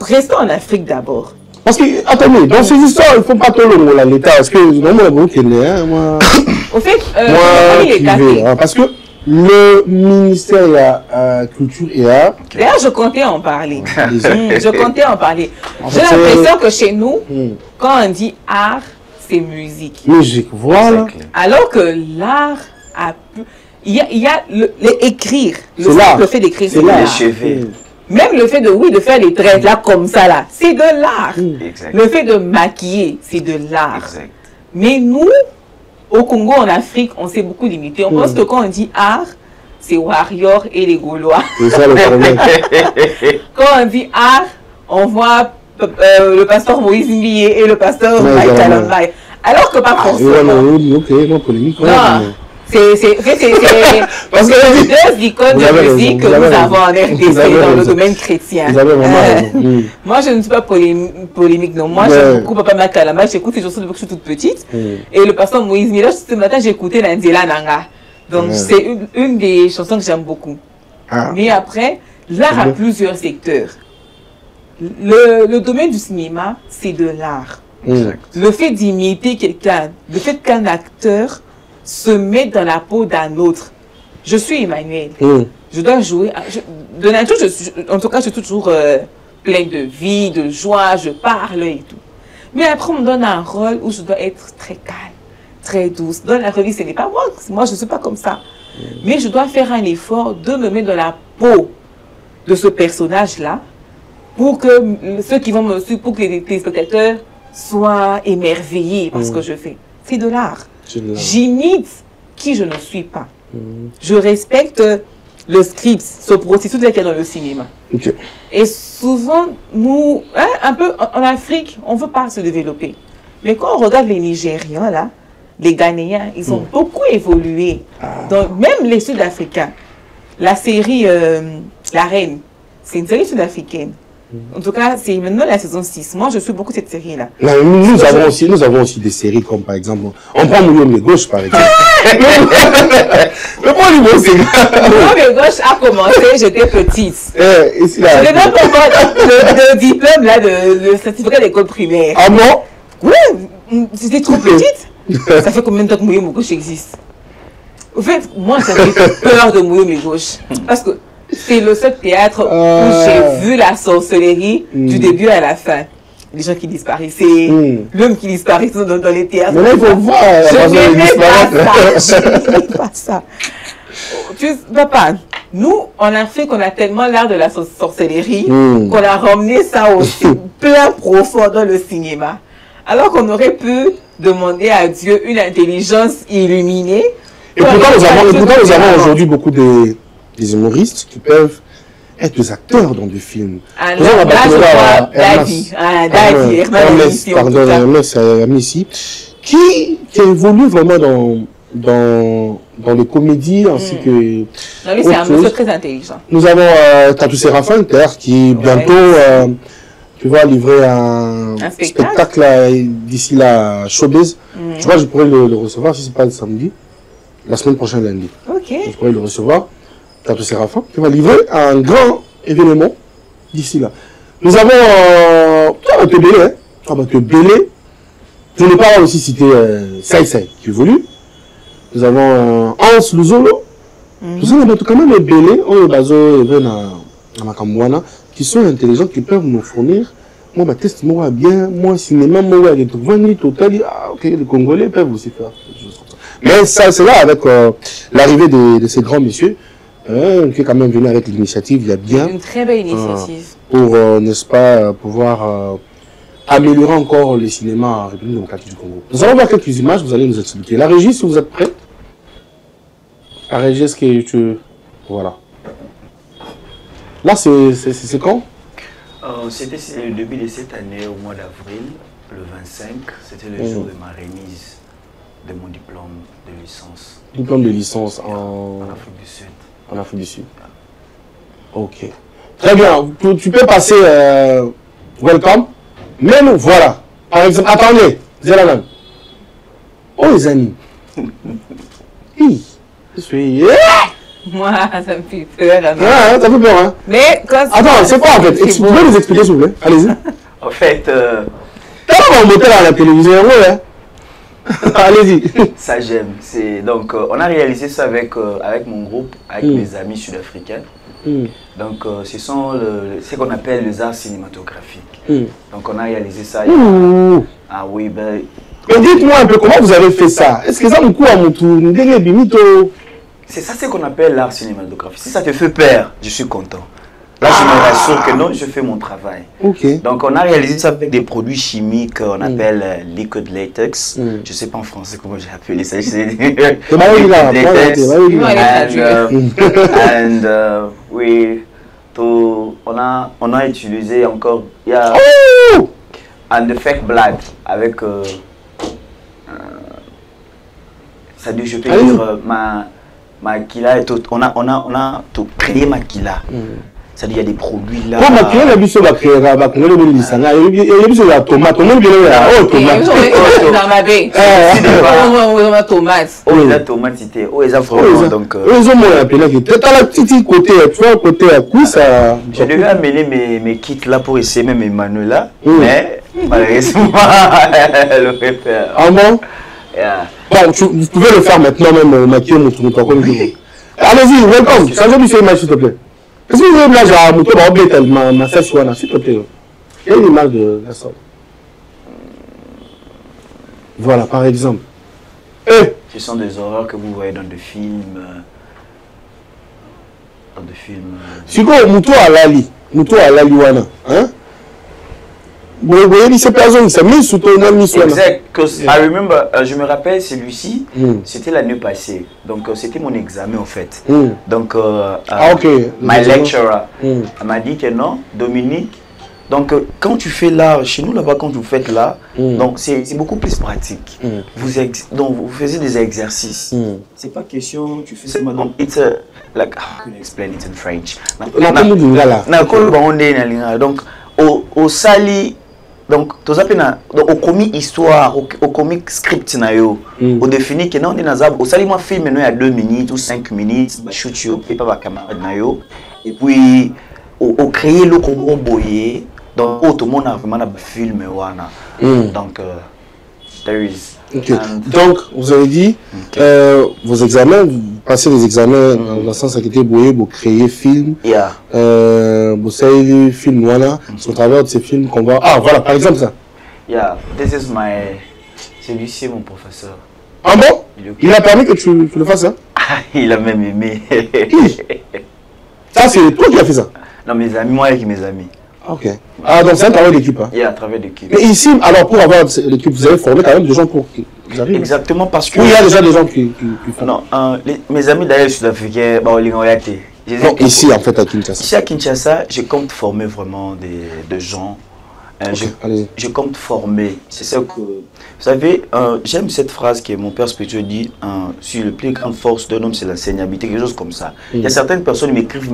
Restons en Afrique d'abord. Parce que, attendez, dans ces histoires, il ne faut pas trop le l'État. Parce que, non, moi, au fait, parce que le ministère de la Culture et Art... D'ailleurs, je comptais en parler. Je comptais en parler. J'ai l'impression que chez nous, quand on dit art, c'est musique. Musique, voilà. Alors que l'art a pu... Il y a écrire. Le fait d'écrire, c'est l'art. Même le fait de faire les traits là, comme ça, là, c'est de l'art. Le fait de maquiller, c'est de l'art. Mais nous, au Congo, en Afrique, on s'est beaucoup limité. On pense que quand on dit art, c'est Warrior et les Gaulois. C'est ça le problème. Quand on dit art, on voit le pasteur Moïse Mbié et le pasteur Mike Kalambay. Alors que pas forcément. Ok, non, polémique. C'est parce que les deux icônes de musique que nous avons en RDC dans le domaine chrétien. Moi, je ne suis pas polémique, non. Moi, j'aime beaucoup Papa Makalama. J'écoute ces chansons depuis que je suis toute petite. Et le pasteur Moïse Mila, ce matin, j'ai écouté l'Anzela Nanga. Donc, c'est une des chansons que j'aime beaucoup. Mais après, l'art a plusieurs secteurs. Le domaine du cinéma, c'est de l'art. Le fait d'imiter quelqu'un, le fait qu'un acteur se mettre dans la peau d'un autre. Je suis Emmanuel. Je dois jouer. De nature, en tout cas, je suis toujours pleine de vie, de joie, je parle et tout. Mais après, on me donne un rôle où je dois être très calme, très douce. Dans la revue, ce n'est pas moi. Moi, je ne suis pas comme ça. Mais je dois faire un effort de me mettre dans la peau de ce personnage-là pour que ceux qui vont me suivre, pour que les téléspectateurs soient émerveillés par ce que je fais. C'est de l'art. J'imite qui je ne suis pas. Je respecte le script, ce processus qu'il y a dans le cinéma. Et souvent, nous, un peu en Afrique, on ne veut pas se développer. Mais quand on regarde les Nigérians, là, les Ghanéens, ils ont beaucoup évolué. Donc, même les Sud-Africains, la série La Reine, c'est une série sud-africaine. En tout cas, c'est maintenant la saison 6. Moi, je suis beaucoup cette série-là. Nous avons aussi des séries comme, par exemple, on prend Mouyom de Gauche, par exemple. Mouyom de Gauche a commencé, j'étais petite. Je n'ai même pas le diplôme, là, le certificat d'école primaire. Ah bon? Oui, c'était trop petite. Ça fait combien de temps que Mouyom de Gauche existe? En fait, moi, j'avais peur de Mouyom de Gauche. Parce que c'est le seul théâtre où j'ai vu la sorcellerie du début à la fin. Les gens qui disparaissaient, l'homme qui disparaissait dans les théâtres. Mais là, il faut voir. Je n'aimais pas ça. Papa, nous, en Afrique, on a tellement l'art de la sorcellerie qu'on a ramené ça au plein profond dans le cinéma. Alors qu'on aurait pu demander à Dieu une intelligence illuminée. Et pourtant, nous avons aujourd'hui beaucoup des humoristes qui peuvent être des acteurs dans des films. Qui évolue vraiment dans les comédies ainsi que... Non, lui, c'est un monsieur très intelligent. Nous avons Tatou Séraphin qui bientôt tu vas livrer un spectacle d'ici la Showbiz. Je crois que je pourrais le recevoir si ce n'est pas le samedi. La semaine prochaine, lundi. Ok. Je pourrais le recevoir. Tatou Séraphin qui va livrer un grand événement d'ici là. Nous avons Tebele, hein. Tebele. Je n'ai pas aussi cité Sai qui évolue. Nous avons Hans Luzolo. Nous avons quand même les Belé, qui sont intelligents, qui peuvent nous fournir. Moi, ma test, moi, bien, moi, cinéma, moi, les les Congolais peuvent aussi faire. Mais ça, c'est là, avec l'arrivée de ces grands messieurs, qui est quand même venu avec l'initiative, il y a bien. Une très belle initiative. Pour, n'est-ce pas, pouvoir améliorer encore le cinéma en République démocratique du Congo. Nous allons voir quelques images, vous allez nous expliquer. La régie, si vous êtes prêts. La régie, est-ce que tu... Voilà. Là, c'est quand? C'était le début de cette année, au mois d'avril, le 25. C'était le jour de ma remise de mon diplôme de licence. Diplôme de licence en Afrique du Sud. En Afrique du Sud. Ok. Très bien. Tu peux passer welcome. Même voilà. Par exemple, attendez. Zélanan. Oh les amis. Je suis. Moi, ça me fait peur. Ah, ça fait peur, hein. Mais quand attends, c'est quoi en fait? Vous pouvez nous expliquer s'il vous plaît? Allez-y. En fait. Comment on montait à la télévision, ouais, hein? Allez-y. Ça j'aime. Donc on a réalisé ça avec mon groupe, avec mes amis sud-africains. Donc ce sont ce qu'on appelle les arts cinématographiques. Donc on a réalisé ça. Ah oui, ben. Mais dites-moi un peu comment vous avez fait ça. Est-ce que ça me court à mon tour? C'est ça ce qu'on appelle l'art cinématographique. Si ça te fait peur, je suis content. Là, je me rassure que non, je fais mon travail. Okay. Donc, on a réalisé ça avec des produits chimiques qu'on appelle liquid latex. Je ne sais pas en français comment j'ai appelé ça. On a utilisé encore and the fake blood avec ça dit, je peux dire ma kila est on a tout créé ma kila. C'est-à-dire il y a des produits là. Comment tu as vu sur la créer là, bah, comment le lisanga, il y a vu la tomate, on dit là, tomate. Dans ma baie. On a tomate. Oh, la tomate c'était, oh, ils ont vraiment donc. Ils ont moins appelé que tu as la petite côté, tu vois côté à coup ça. J'ai dû amener mes kits là pour essayer même Emmanuel là, mais malheureusement le repère. Ah bon? Bon, vous pouvez le faire maintenant même maquiller mon tour comme vous. Allez-y, welcome. Ça je lui fais image s'il te plaît. Est-ce que vous avez là, j'ai un moto, ma sèche, s'il te plaît. Il y a une image de la sorte. Voilà, par exemple. Ce sont des horreurs que vous voyez dans des films. C'est quoi, Moutou à Lali? Moutou à Lali, wana. Hein? Vous voyez, ces personnes, c'est mis sous ton nom, exact. Je me rappelle, celui-ci, c'était l'année passée. Donc, c'était mon examen, en fait. Donc, okay. my lecturer m'a dit que non, Dominique, Donc, quand tu fais l'art, chez nous là-bas, quand vous faites l'art, donc c'est beaucoup plus pratique. Donc, vous faisiez des exercices. C'est pas question, tu fais seulement. Donc, it's a, like, how can I explain it in French? Donc, au sali, donc, au comic histoire, au comic script, au défini que non, au sali, moi, film, il y a 2 minutes ou 5 minutes, shoot you, et pas ma camarade, et puis, au créer le combo boyer. Donc, tout le monde a vraiment un film. Donc, there is. Okay. Donc, vous avez dit, vos examens, vous passez les examens dans le sens qui était boyer, vous créez film. Vous savez, film, voilà. C'est au travers de ces films qu'on va. Ah, voilà, par exemple, ça. This is my. Celui-ci est mon professeur. Ah bon? Il a permis que tu le fasses, hein? Il a même aimé. Ça, c'est toi qui as fait ça? Non, mes amis, moi avec mes amis. Ok. Ah, donc c'est un travail d'équipe. Hein. Il y a un travail d'équipe. Mais ici, alors pour avoir l'équipe, vous avez formé quand même des gens pour qu'ils arrivent. Exactement, parce que. Oui, il y a déjà des gens qui font. Non, mes amis d'ailleurs sud-africains, non, ici en fait à Kinshasa. Ici à Kinshasa, je compte former vraiment des gens. Je compte former. C'est ça que. Vous savez, j'aime cette phrase que mon père spirituel dit sur la plus grande force d'un homme, c'est l'enseignabilité, quelque chose comme ça. Il y a certaines personnes qui m'écrivent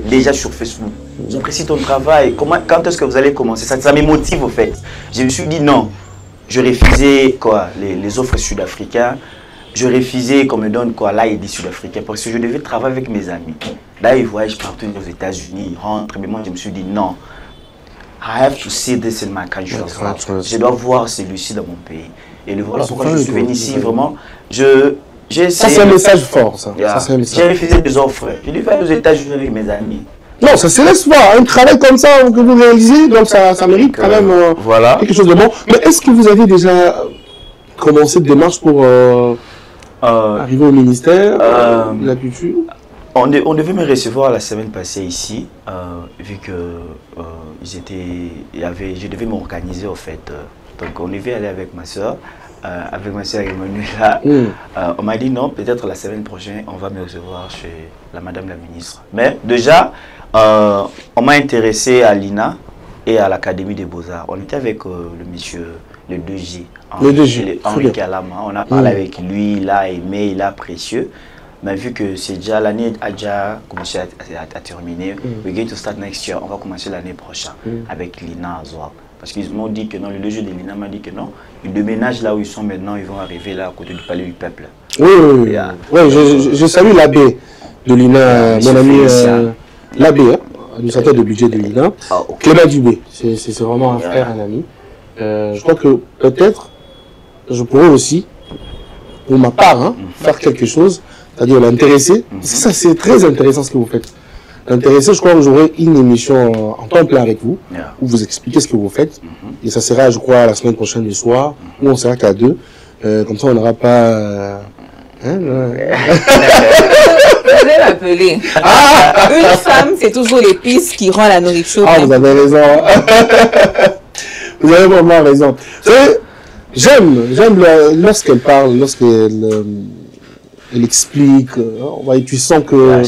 déjà sur Facebook. J'apprécie ton travail. Quand est-ce que vous allez commencer? Ça me motive au fait. Je me suis dit non. Je refusais quoi, les offres sud-africaines. Je refusais qu'on me donne quoi, l'AID sud-africain parce que je devais travailler avec mes amis. Là, ils voyagent partout aux États-Unis, ils rentrent. Mais moi, je me suis dit non. I have to see this in my country. Je dois voir celui-ci dans mon pays. Et le voilà pourquoi je suis venu ici, vraiment. Ça, c'est un message fort, ça. J'ai refusé des offres. Je devais aller aux États-Unis avec mes amis. Non, ça se laisse voir. Un travail comme ça que vous réalisez, donc ça mérite quand même quelque chose de bon. Mais est-ce que vous avez déjà commencé de démarche pour arriver au ministère de la Culture? On devait me recevoir la semaine passée ici, vu que je devais m'organiser au fait. Donc on devait aller avec ma soeur Emmanuela. On m'a dit non, peut-être la semaine prochaine, on va me recevoir chez la Madame la Ministre. Mais déjà, on m'a intéressé à l'INA et à l'Académie des Beaux-Arts. On était avec le monsieur, le 2G, Henri Kalama. On a parlé avec lui, il a aimé, il a apprécié. Mais vu que c'est déjà l'année a déjà commencé à terminer, we're going to start next year. On va commencer l'année prochaine avec l'INA à Zouar. Parce qu'ils m'ont dit que non, le 2G de l'INA m'a dit que non, ils déménagent là où ils sont maintenant, ils vont arriver là à côté du Palais du Peuple. Oui, je salue l'abbé de l'INA, mon ami l'abbé, administrateur de budget de l'INA, Clément Dubé. C'est vraiment un frère, un ami. Je crois que peut-être, je pourrais aussi, pour ma part, faire quelque chose. C'est-à-dire l'intéresser. Ça, c'est très intéressant ce que vous faites. L'intéresser, je crois que j'aurai une émission en temps plein avec vous, où vous expliquez ce que vous faites. Et ça sera, je crois, la semaine prochaine du soir, où on sera qu'à 2. Comme ça, on n'aura pas... Vous allez l'appeler. Une femme, c'est toujours l'épice qui rend la nourriture. Ah, vous avez raison. Vous avez vraiment raison. J'aime lorsqu'elle parle, lorsqu'elle... Elle explique, tu sens que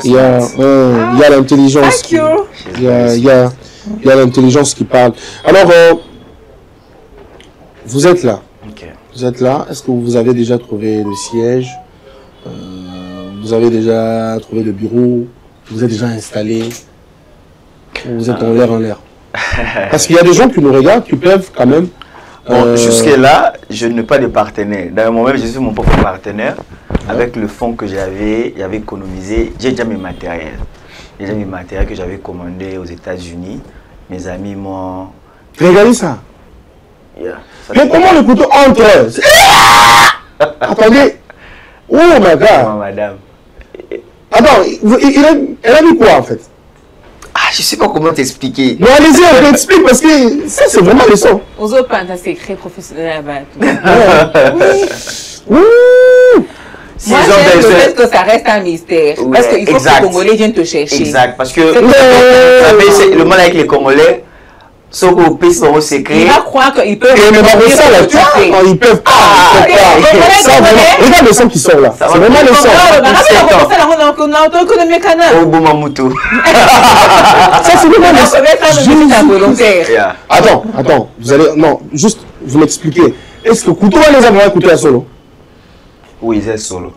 il y a l'intelligence, il y a l'intelligence qui parle. Alors, vous êtes là. Vous êtes là. Est-ce que vous avez déjà trouvé le siège? Vous avez déjà trouvé le bureau? Vous êtes déjà installé? Vous êtes en l'air? Parce qu'il y a des gens qui nous regardent, qui peuvent quand même. Bon, jusque-là, je n'ai pas de partenaire. D'ailleurs, moi-même, je suis mon propre partenaire. Avec le fonds que j'avais économisé, j'ai déjà mes matériels. Déjà mes matériels que j'avais commandés aux États-Unis. Mes amis m'ont... Regardez ça. Mais comment le couteau entre? Attendez. Oh, my God. Madame. Attends, elle a mis quoi en fait? Ah, je sais pas comment t'expliquer. Non, allez-y, on t'explique parce que ça, c'est vraiment le son. Aux autres peintres, c'est très professionnel là-bas. Moi, j'aime le fait que ça reste un mystère. Parce qu'il faut que les Congolais viennent te chercher. Exact, parce que le mal avec les Congolais, Ce qu'on peut se secret. Il va croire qu'ils peuvent. Et même après ça, là, tu vois, ils peuvent pas. Regarde le son qui sort là. C'est vraiment le son. Au bon Mamoutou. Ça, c'est vraiment le son. Attends. Vous allez. Non, juste, vous m'expliquez. Est-ce que Couteau va les avoir écoutés à solo? Oui, c'est solo.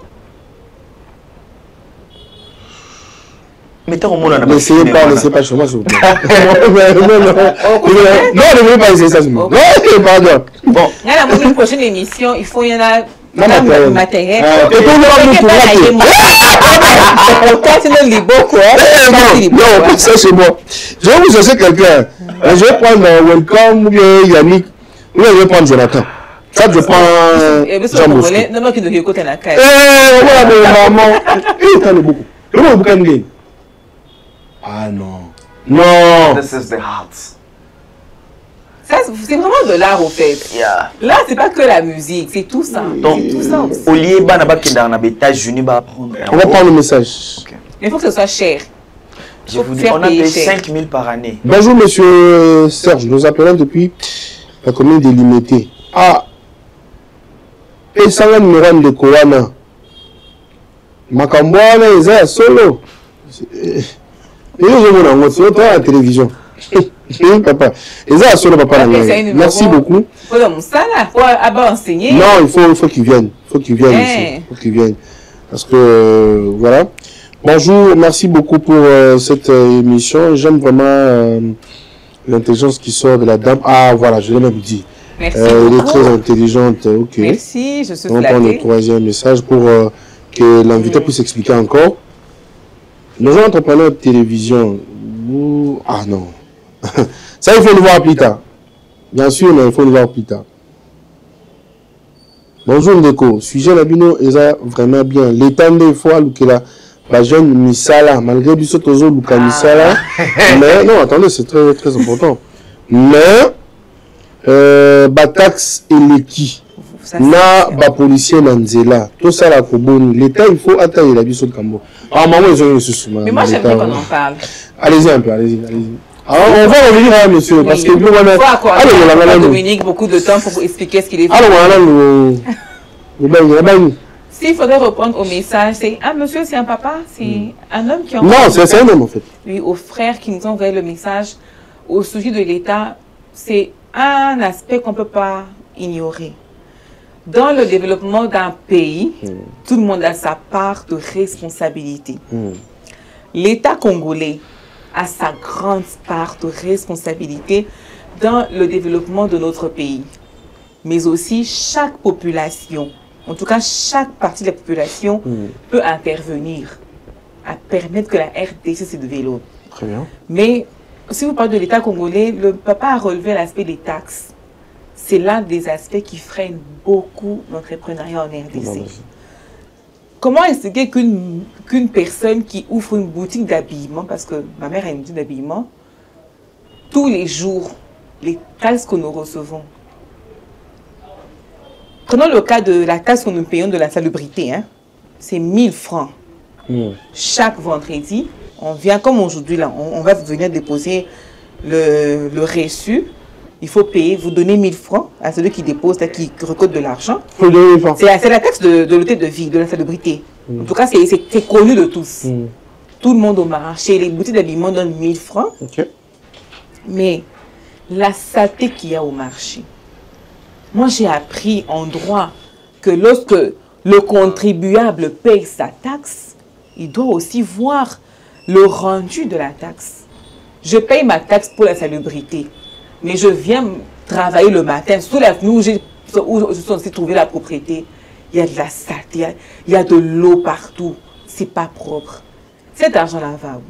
Mettez au monde en N'essayez pas chez moi, s'il vous plaît. Non, ne voulez pas essayer ça sur moi. Non, pardon. Bon. Dans la prochaine émission, il faut y en a. Matériel. Non, ça c'est moi. Je vais vous chercher quelqu'un. Je vais prendre Welcome ou bien Yannick. Ou bien je vais prendre Jonathan. Ça, je prends Jean Bosco. Maman. T'as le beaucoup. Le beaucoup. Ah non. Non. This is the heart. C'est vraiment de l'art au fait. Yeah. Là, c'est pas que la musique, c'est tout ça. Donc, tout ça aussi. Au lieu de États-Unis, on va prendre le message. Okay. Il faut que ce soit cher. Je vous dis, on a payé 5 000 par année. Bonjour, monsieur Serge. Nous appelons depuis la commune de Limité. Ah. Et ça va nous rendre de Kowana. Makambouana, ils sont solo. Et je vous en la télévision. Papa. Papa. Merci beaucoup. Non, il faut qu'ils viennent. Il faut qu'ils viennent. Parce que, voilà. Bonjour, merci beaucoup pour cette émission. J'aime vraiment l'intelligence qui sort de la dame. Ah, voilà, je l'ai même dit. Merci elle est très intelligente. Ok. Merci, je suis flattée. On va prendre le troisième message pour que l'invité puisse expliquer encore. Nos entrepreneurs de télévision. Ah non. Ça, il faut le voir plus tard. Bien sûr, mais il faut le voir plus tard. Bonjour Ndeko. Sujet Labino est vraiment bien. L'état des fois, la jeune Misala, malgré du sotozo, Luka Misala. Mais non, attendez, c'est très, très important. Mais, Batax et Leki. Na ba policier Nanzela. Tout ça, la Koboni. L'état, il faut attendre la biso de Kambo. Ah, maman, ils ont eu ce mais moi, j'aimerais qu'on en parle. Allez-y un peu, allez-y. Alors, on va revenir à monsieur, parce que nous, on a Dominique beaucoup de temps pour expliquer ce qu'il est fait. S'il faudrait répondre au message, c'est un monsieur, c'est un papa, c'est un homme qui envoie. Non, c'est un homme en fait. Oui, aux frères qui nous ont envoyé le message au sujet de l'État, c'est un aspect qu'on ne peut pas ignorer. Dans le développement d'un pays, tout le monde a sa part de responsabilité. L'État congolais a sa grande part de responsabilité dans le développement de notre pays. Mais aussi, chaque population, en tout cas chaque partie de la population, peut intervenir à permettre que la RDC se développe. Très bien. Mais si vous parlez de l'État congolais, le papa a relevé l'aspect des taxes. C'est l'un des aspects qui freine beaucoup l'entrepreneuriat en RDC. Comment expliquer qu'une personne qui ouvre une boutique d'habillement, parce que ma mère a une boutique d'habillement, tous les jours, les taxes que nous recevons. Prenons le cas de la taxe que nous payons de la salubrité, hein, c'est 1000 francs. Chaque vendredi, on vient, comme aujourd'hui, là, on va venir déposer le reçu. Il faut payer, vous donnez 1000 francs à celui qui dépose, qui recote de l'argent. C'est la taxe de l'hôtel de vie, de la salubrité. En tout cas, c'est connu de tous. Tout le monde au marché, les boutiques d'habillement donnent 1000 francs. Mais la saleté qu'il y a au marché, moi j'ai appris en droit que lorsque le contribuable paye sa taxe, il doit aussi voir le rendu de la taxe. Je paye ma taxe pour la salubrité. Mais je viens travailler le matin, sous la nuit où je suis censé trouver la propriété. Il y a de la saleté, il y a de l'eau partout. C'est pas propre. Cet argent-là va où?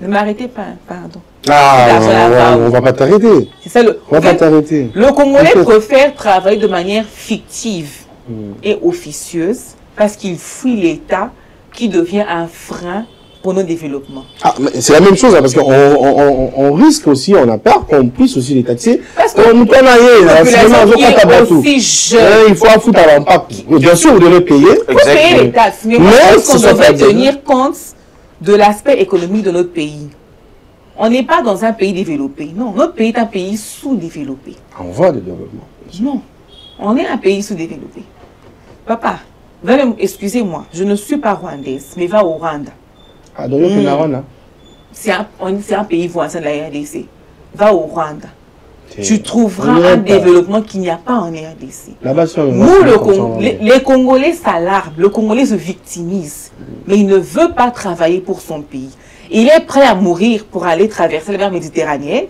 Ne m'arrêtez pas, pardon. Ah, on va pas t'arrêter. C'est ça on va pas t'arrêter. Le Congolais préfère travailler de manière fictive et officieuse parce qu'il fuit l'État qui devient un frein pour nos développements. Ah, c'est la même chose, hein, parce qu'on risque aussi, on a peur qu'on puisse aussi les taxer. Parce que il faut foutre à l'impact. Bien sûr, vous devez payer. Il faut payer les taxes. Mais moi, je pense qu'on devrait tenir compte de l'aspect économique de notre pays. On n'est pas dans un pays développé. Non, notre pays est un pays sous-développé. En voie de développement. Non, on est un pays sous-développé. Papa, excusez-moi, je ne suis pas rwandaise, mais va au Rwanda. Ah, donc il y a Rwanda. C'est un pays voisin de la RDC. Va au Rwanda. Tu trouveras un développement qu'il n'y a pas en RDC. Nous, les Congolais s'alarment, le Congolais se victimise, mais il ne veut pas travailler pour son pays. Il est prêt à mourir pour aller traverser la mer Méditerranéenne,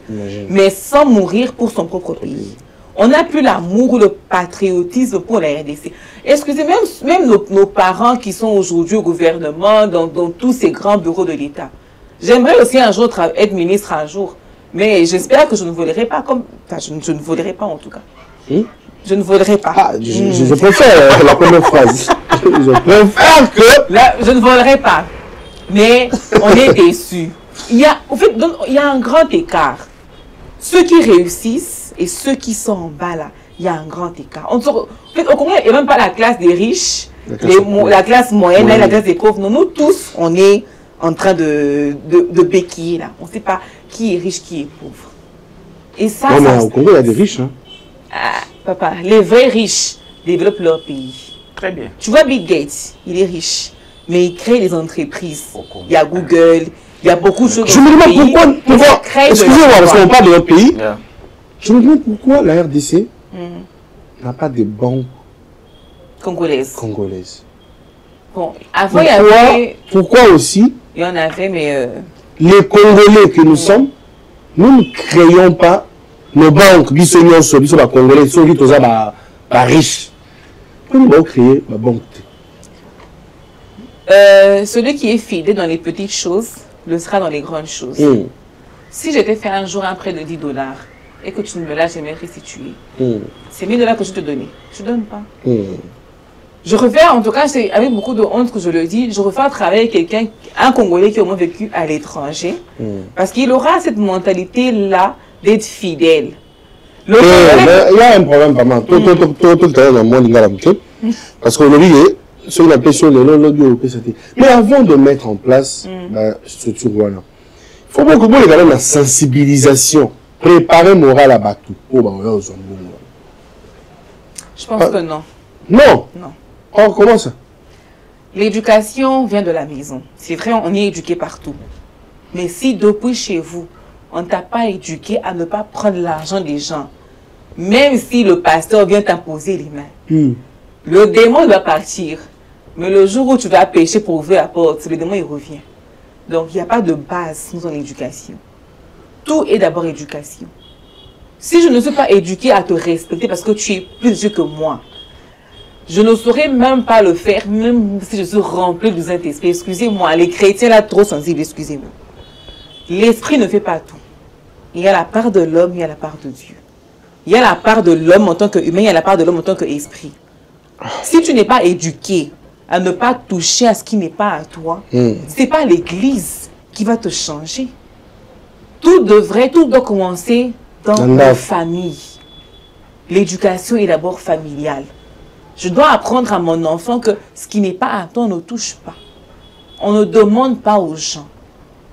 mais sans mourir pour son propre pays. On n'a plus l'amour ou le patriotisme pour la RDC. Excusez, même nos parents qui sont aujourd'hui au gouvernement, dans tous ces grands bureaux de l'État. J'aimerais aussi un jour être ministre un jour. Mais j'espère que je ne volerai pas comme... Enfin, je ne volerai pas en tout cas. Je ne volerai pas. Ah, je préfère la première phrase. Je préfère que... Là, je ne volerai pas. Mais on est déçus. En fait, il y a un grand écart. Ceux qui réussissent et ceux qui sont en bas là, il y a un grand écart. En fait, au Congo, il n'y a même pas la classe des riches, la classe moyenne, la classe des pauvres. Non, nous tous, on est en train de béquiller là. On ne sait pas qui est riche, qui est pauvre. Et ça, non, mais au Congo, il y a des riches. Hein. Ah, papa, les vrais riches développent leur pays. Très bien. Tu vois Bill Gates, il est riche, mais il crée des entreprises. Il y a Google, il y a beaucoup de choses. Je me demande pourquoi excusez-moi, parce qu'on parle de notre pays. Je me demande pourquoi la RDC n'a pas de banques congolaises. Bon, avant, il y avait... Pourquoi aussi il y en avait, mais... Les Congolais que nous sommes, nous ne créons pas nos banques, les Congolais, ceux qui sont riches. Nous devons créer ma banque. Celui qui est fidèle dans les petites choses, le sera dans les grandes choses. Si je t'ai fait un jour un prêt de $10 et que tu ne me l'as jamais restitué, c'est $1000 que je te donnais. Je ne donne pas. Je refais, en tout cas, c'est avec beaucoup de honte que je le dis, je refais un travail avec quelqu'un, un Congolais qui a au moins vécu à l'étranger, parce qu'il aura cette mentalité-là d'être fidèle. Il y a un problème pas mal. Tout le temps dans le monde, parce qu'on oublie, sur la question de l'OPCT. Mais avant de mettre en place la structure, voilà, il faut beaucoup de la sensibilisation, préparer moral à Batou. Je pense que non. Non. Non. Oh, comment ça? L'éducation vient de la maison. C'est vrai, on est éduqué partout. Mais si depuis chez vous, on ne t'a pas éduqué à ne pas prendre l'argent des gens, même si le pasteur vient t'imposer les mains, le démon va partir. Mais le jour où tu vas pécher pour ouvrir la porte, le démon il revient. Donc il n'y a pas de base dans l'éducation. Tout est d'abord éducation. Si je ne suis pas éduqué à te respecter parce que tu es plus vieux que moi, je ne saurais même pas le faire, même si je suis rempli du Saint-Esprit. Excusez-moi, les chrétiens là trop sensibles, excusez-moi. L'esprit ne fait pas tout. Il y a la part de l'homme, il y a la part de Dieu. Il y a la part de l'homme en tant qu'humain, il y a la part de l'homme en tant qu'esprit. Si tu n'es pas éduqué à ne pas toucher à ce qui n'est pas à toi, ce n'est pas l'Église qui va te changer. Tout doit commencer dans la famille. L'éducation est d'abord familiale. Je dois apprendre à mon enfant que ce qui n'est pas à toi, on ne touche pas. On ne demande pas aux gens.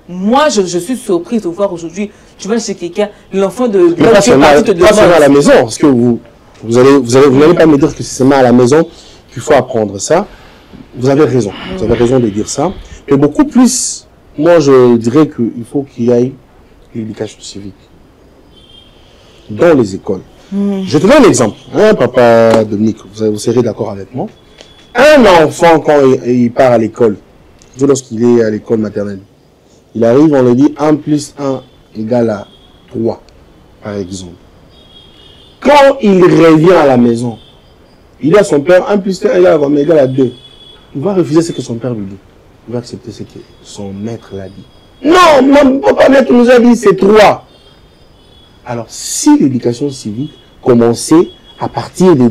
Moi, je suis surprise de voir aujourd'hui, tu vas chez quelqu'un, l'enfant de... Pas seulement à la maison, parce que vous n'allez pas me dire que c'est seulement à la maison qu'il faut apprendre ça. Vous avez raison de dire ça. Mais beaucoup plus, moi je dirais qu'il faut qu'il y ait l'éducation civique dans les écoles. Je te donne un exemple. Papa Dominique, vous serez d'accord avec moi. Un enfant, quand il part à l'école, lorsqu'il est à l'école maternelle, il arrive, on lui dit 1 + 1 = 3, par exemple. Quand il revient à la maison, il a son père, 1 + 1 = 2. Il va refuser ce que son père lui dit. Il va accepter ce que son maître l'a dit. Non, mon papa maître nous a dit c'est 3. Alors, si l'éducation civique commençait à partir de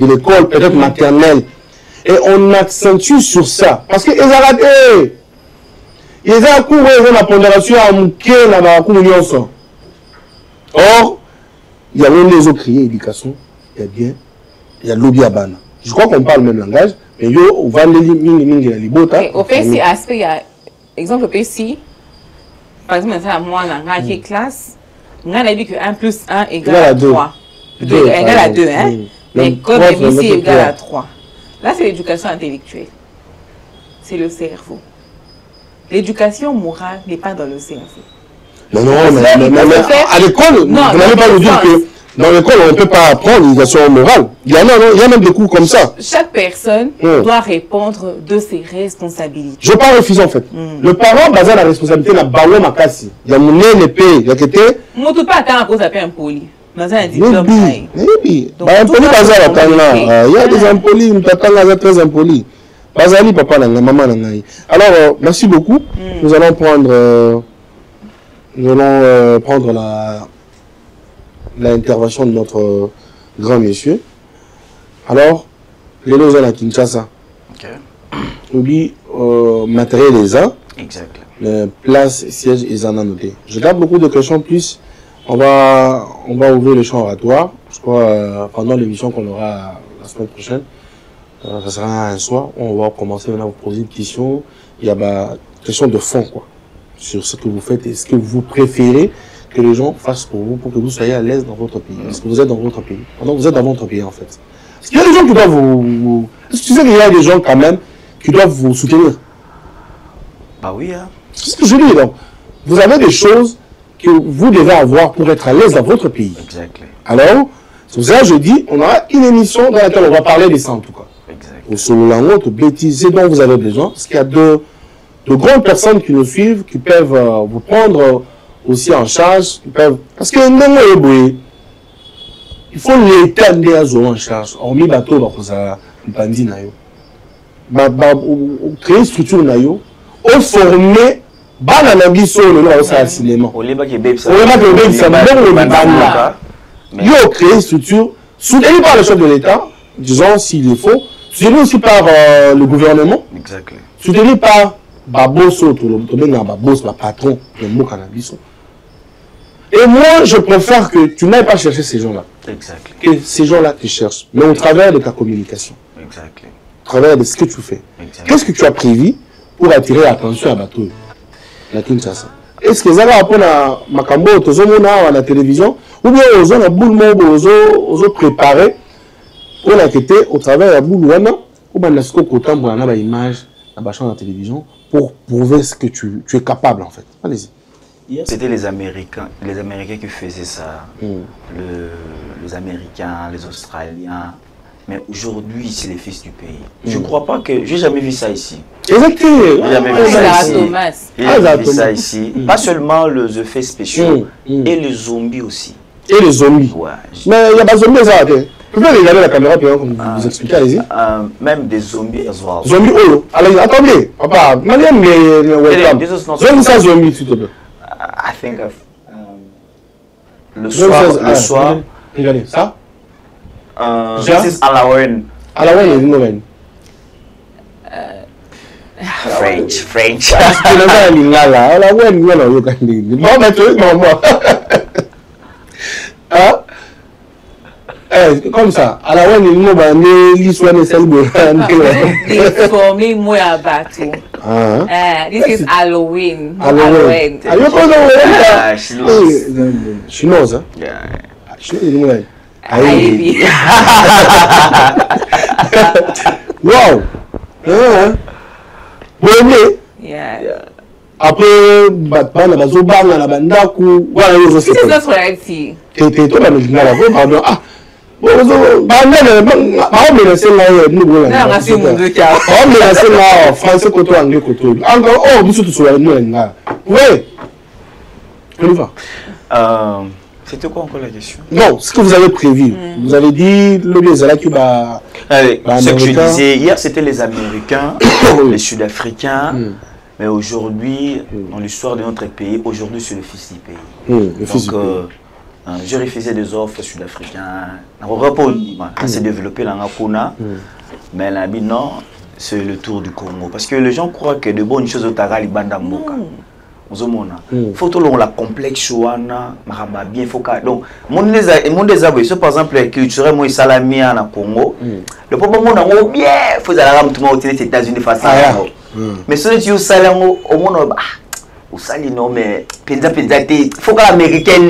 l'école, peut-être maternelle, et on accentue sur ça, parce que ils ont raté. Ils ont couru la pondération à Mouké, la communion. Or, il y a même les autres criés éducation, il y a bien, il y a lobby à Bana. Je crois qu'on parle le même langage, mais yo, on va les au pays, aspect, il y a exemple, au pays, par exemple, moi, dans la classe, on a dit que 1 plus 1 égale à 3. Égale à 2, hein. Mais comme ici égale à 3. Là, c'est l'éducation intellectuelle. C'est le cerveau. L'éducation morale n'est pas dans le cerveau. Non, mais à l'école, vous n'allez pas nous dire que dans l'école, on ne peut pas apprendre l'éducation morale. Il y a même des cours comme ça. Chaque personne doit répondre de ses responsabilités. Je ne veux pas refuser en fait. Le parent base la responsabilité na bawo makasi. Il y a mon épée, il y a quelque chose. Moi, tout pas attendre à cause d'un impoli. Dans un diplôme. Il y a des impolis, très impolis. Bazali, papa, maman, alors, merci beaucoup. Nous allons prendre l'intervention de notre grand monsieur. Alors, les lois à Kinshasa. Oui, matériel les uns. Exact. Place, siège et en noté. Je garde beaucoup de questions plus. On va ouvrir le champ oratoire. Je crois pendant l'émission qu'on aura la semaine prochaine. Ça sera un soir. On va commencer maintenant à vous poser une question. Il y a une question de fond, quoi. Sur ce que vous faites et ce que vous préférez que les gens fassent pour vous, pour que vous soyez à l'aise dans votre pays. Parce que vous êtes dans votre pays. Pendant que vous êtes dans votre pays, en fait. Est-ce qu'il y a des gens qui doivent vous... Est-ce que tu sais qu'il y a des gens, quand même, qui doivent vous soutenir? Bah oui, hein. C'est ce que je dis, donc. Vous avez des choses que vous devez avoir pour être à l'aise dans votre pays. Exactement. Alors, c'est pour ça que je dis, on aura une émission dans laquelle on va parler de ça, en tout cas. Au solo de bêtises dont vous avez besoin. Parce qu'il y a de grandes personnes qui nous suivent, qui peuvent vous prendre aussi en charge. Qui peuvent... Parce que il faut l'étendre en charge. On met bateau dans la bandit. Créer une structure. On former cinéma. On créer une structure soutenue par le chef de l'État, disons s'il le faut. Soutenu aussi par le gouvernement. Exactement. Soutenu par Baboso, tout le patron de Mokanabiso. Et moi, je préfère que tu n'ailles pas chercher ces gens-là. Exactement. Que ces gens-là te cherchent. Mais au travers de ta communication. Exactement. Au travers de ce que tu fais. Qu'est-ce que tu as prévu pour attirer l'attention à Bateau? La Kinshasa. Est-ce que ça va apprendre à Makambo, à la télévision? Ou bien aux gens, à Boulmo, aux préparer pour l'inquiéter au travers de la boule ou bien la image à la télévision pour prouver ce que tu es capable en fait. Allez-y. C'était les Américains qui faisaient ça. Les Américains, les Australiens. Mais aujourd'hui, c'est les fils du pays. Je ne crois pas que... J'ai jamais vu ça ici. Exactement. J'ai jamais vu ça ici. J'ai jamais vu ça ici. Pas seulement les effets spéciaux, et les zombies aussi. Et les zombies. Ouais. Mais il y a pas de zombies, ça. Vous pouvez regarder la caméra pour vous expliquer, allez-y. Même des zombies as well. Zombies, oh, allez, attendez, papa, Mariam, zombies, ça, zombies, s'il te plaît. I think le soir. Regardez, ça. This is Halloween. Halloween is Halloween. French. Comme ça, à la one, il m'a dit l'histoire de celle formé moi à bateau. This is Halloween. Halloween. Chinoise, hein? Yeah. Wow. Après, this is not reality. C'était quoi encore la question? Non, ce que vous avez prévu. Vous avez dit le ce que je disais hier, c'était les Américains, les Sud-Africains. Mais aujourd'hui, dans l'histoire de notre pays, aujourd'hui c'est le fils du pays. Donc, j'ai refusé des offres sud-africains. On s'est développé dans la Kuna. Mais là, non, c'est le tour du Congo. Parce que les gens croient que de bonnes choses au Tagali Bandamboka. Il faut que la complexe bien focal. Donc, mon des abonnés, par exemple, culturel, moi, salami en Congo. Le problème, on bien, il faut aller aux États-Unis facilement. Mais si tu es salami au monde, au sali non mais penza faut que l'américaine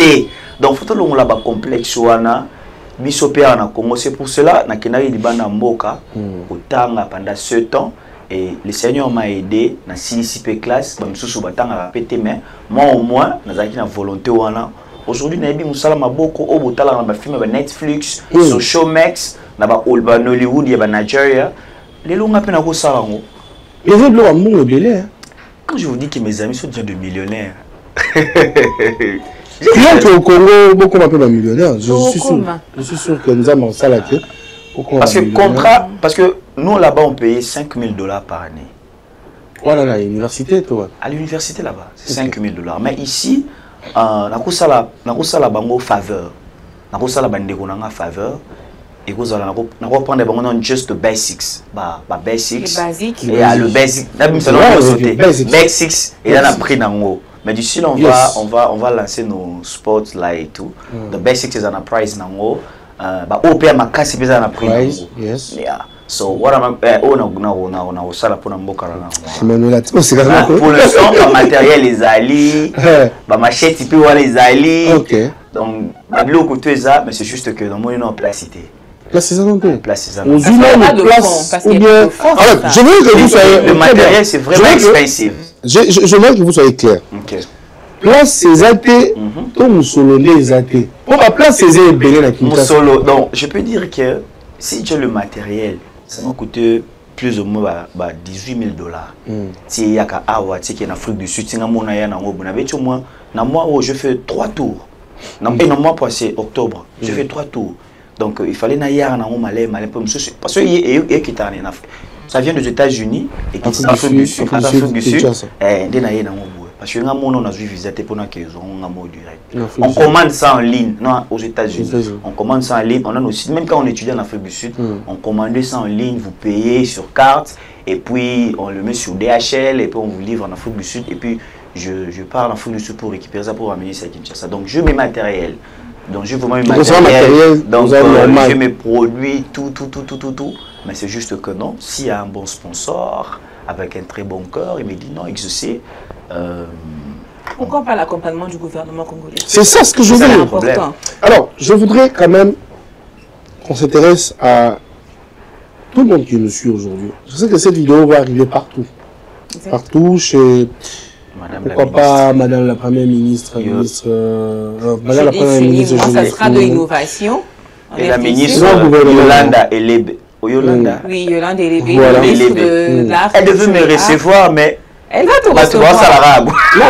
donc faut que là bas complexe wana biso pe na Congo. C'est pour cela na kenari libana mboka otanga pendant 7 ans et le Seigneur m'a aidé na CCP classe ba msusu batanga pété mais moi au moins nazaki na volonté wana. Aujourd'hui na yebi musala maboko o botala na ba film ba Netflix sur Showmax na ba Hollywood ya ba Nigeria les longa pe na ko sala ngo. Les autres l'ont amour belé. Quand je vous dis que mes amis sont déjà de millionnaires. Client au Congo, beaucoup m'appellent un millionnaire. Je suis sûr que nous avons ça là. Parce que contrat, parce que nous là-bas on payait $5 000 par année. Voilà, à l'université, toi. À l'université là-bas, c'est $5 000. Mais ici, na kusala bango faveur. Na kusala bandeko nanga faveur. Et vous allez prendre des just the basics. Basics. Et le basic. Basics. Et là, on a pris nango. Mais d'ici là, on va lancer nos sports là et tout. The basics is on a price nango. Au pire, ma casse est on a pris nango. Yes. Yeah. So what am I? On a ça là pour n'importe quoi. Pour le son, le matériel les alliés. Machette, il peut voir les alliés. Donc, le côté ça, mais c'est juste que dans mon nom placité. Place saisonnée. Place saisonnée. Aux humains de place ou bien. Alors, je veux que vous soyez. Le matériel, c'est vraiment expensive. Je veux que vous soyez clair. Ok. Place Césaté, ton moussololé Césaté. On va place Césaté belé la Kinshasa. Moussolo. Donc, je peux dire que si j'ai le matériel, ça m'a coûté plus ou moins $18 000. Si il y a qu'à Awa, si il y a en Afrique du Sud, si il y a mon aïe en Obo, au moins, dans moi, je fais 3 tours. Et dans moi, c'est octobre, je fais 3 tours. Donc il fallait naïr en Malais, parce que ça vient des États-Unis et qui sont en Afrique du Sud. Parce que on a visité pour direct. On commande ça en ligne, non aux États-Unis. On commande ça en ligne. On a aussi, même quand on étudie en Afrique du Sud, on commande ça en ligne, vous payez sur carte et puis on le met sur DHL et puis on vous livre en Afrique du Sud et puis je pars en Afrique du Sud pour récupérer ça pour amener ça à Kinshasa. Donc je mets matériel. Donc je vous mets matériel, donc je mes produits, tout. Mais c'est juste que non, s'il y a un bon sponsor, avec un très bon cœur, il me dit non, exaucer. Pourquoi pas l'accompagnement du gouvernement congolais? C'est ça ce que je veux dire. Alors, je voudrais quand même qu'on s'intéresse à tout le monde qui nous suit aujourd'hui. Je sais que cette vidéo va arriver partout. Exactement. Partout, chez... Pourquoi pas Madame la Première Ministre, Madame la Première Ministre, ça sera de l'innovation. Et la ministre Yolanda Elebe. Yolanda. Oui, Yolanda Elebe. Voilà. Elle devait me recevoir, mais elle va te recevoir. Non,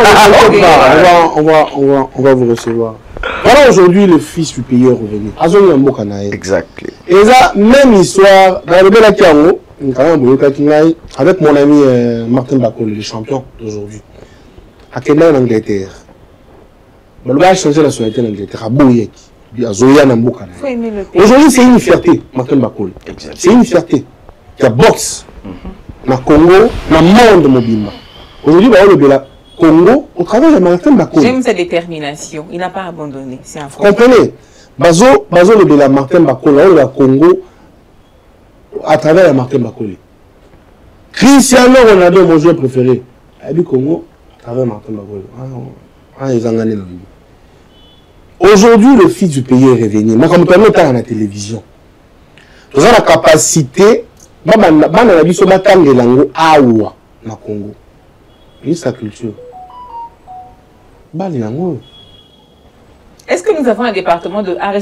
on va vous recevoir. Voilà aujourd'hui le fils du pays est revenu. Exactement. Et ça, même histoire, dans le Bela Kiango, avec mon ami Martin Bakole, le champion d'aujourd'hui. À Kenya en Angleterre. Le gars a changé la nationalité en Angleterre. À Bouyek. À Zoya Namboka. Aujourd'hui, c'est une fierté, Martin Bakole. C'est une fierté. Il y a boxe. Dans le Congo, dans le monde mobile. Aujourd'hui, le Congo, au travers de Martin Bakole. J'aime sa détermination. Il n'a pas abandonné. C'est un Vous comprenez? Bazo le Martin Bakole, le Congo, à travers de Martin Bakole. Cristiano Ronaldo, mon joueur préféré. Le Congo. Aujourd'hui, le fils du pays est revenu. Mais comme on est à la télévision, nous avons la capacité de Congo. Et sa culture. Est-ce que nous avons un département de art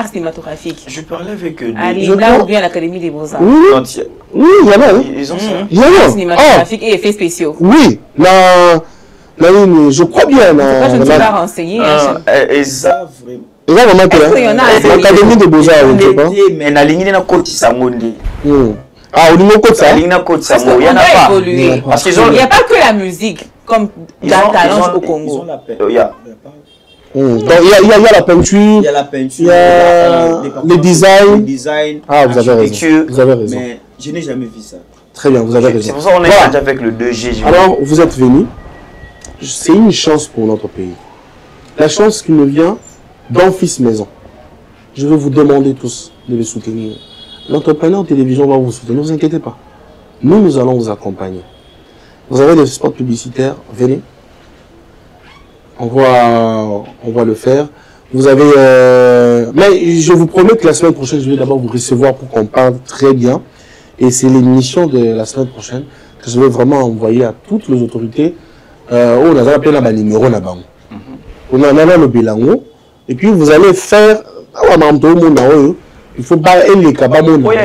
cinématographique? Je parlais avec à l'INA ou bien à l'Académie des Beaux-Arts? Oui, il y en a. Ils ont ça. Art cinématographique et effets spéciaux. Oui, je crois bien. Je ne suis pas renseigné. L'Académie des Beaux-Arts, je ne sais pas. Mais la ligne est côté Sangondi. Ah, au niveau côté ça? Il n'y a pas. Parce qu'il n'y a pas que la musique comme la talent au Congo. Donc, il y a la peinture, il y a le design. Ah, vous avez raison. Vous avez raison. Mais je n'ai jamais vu ça. Très bien, vous avez raison. C'est pour ça qu'on est avec le 2G. Alors, vous êtes venu. C'est une chance pour notre pays. La chance qui me vient d'un fils maison. Je vais vous demander tous de les soutenir. L'entrepreneur télévision va vous soutenir, ne vous inquiétez pas. Nous allons vous accompagner. Vous avez des spots publicitaires, venez. On va le faire. Vous avez... Mais je vous promets que la semaine prochaine, je vais d'abord vous recevoir pour qu'on parle très bien. Et c'est l'émission de la semaine prochaine que je vais vraiment envoyer à toutes les autorités. On a appelé un numéro là-bas. On a le bilan. Et puis vous allez faire... Il faut pas les cabamons. Oui,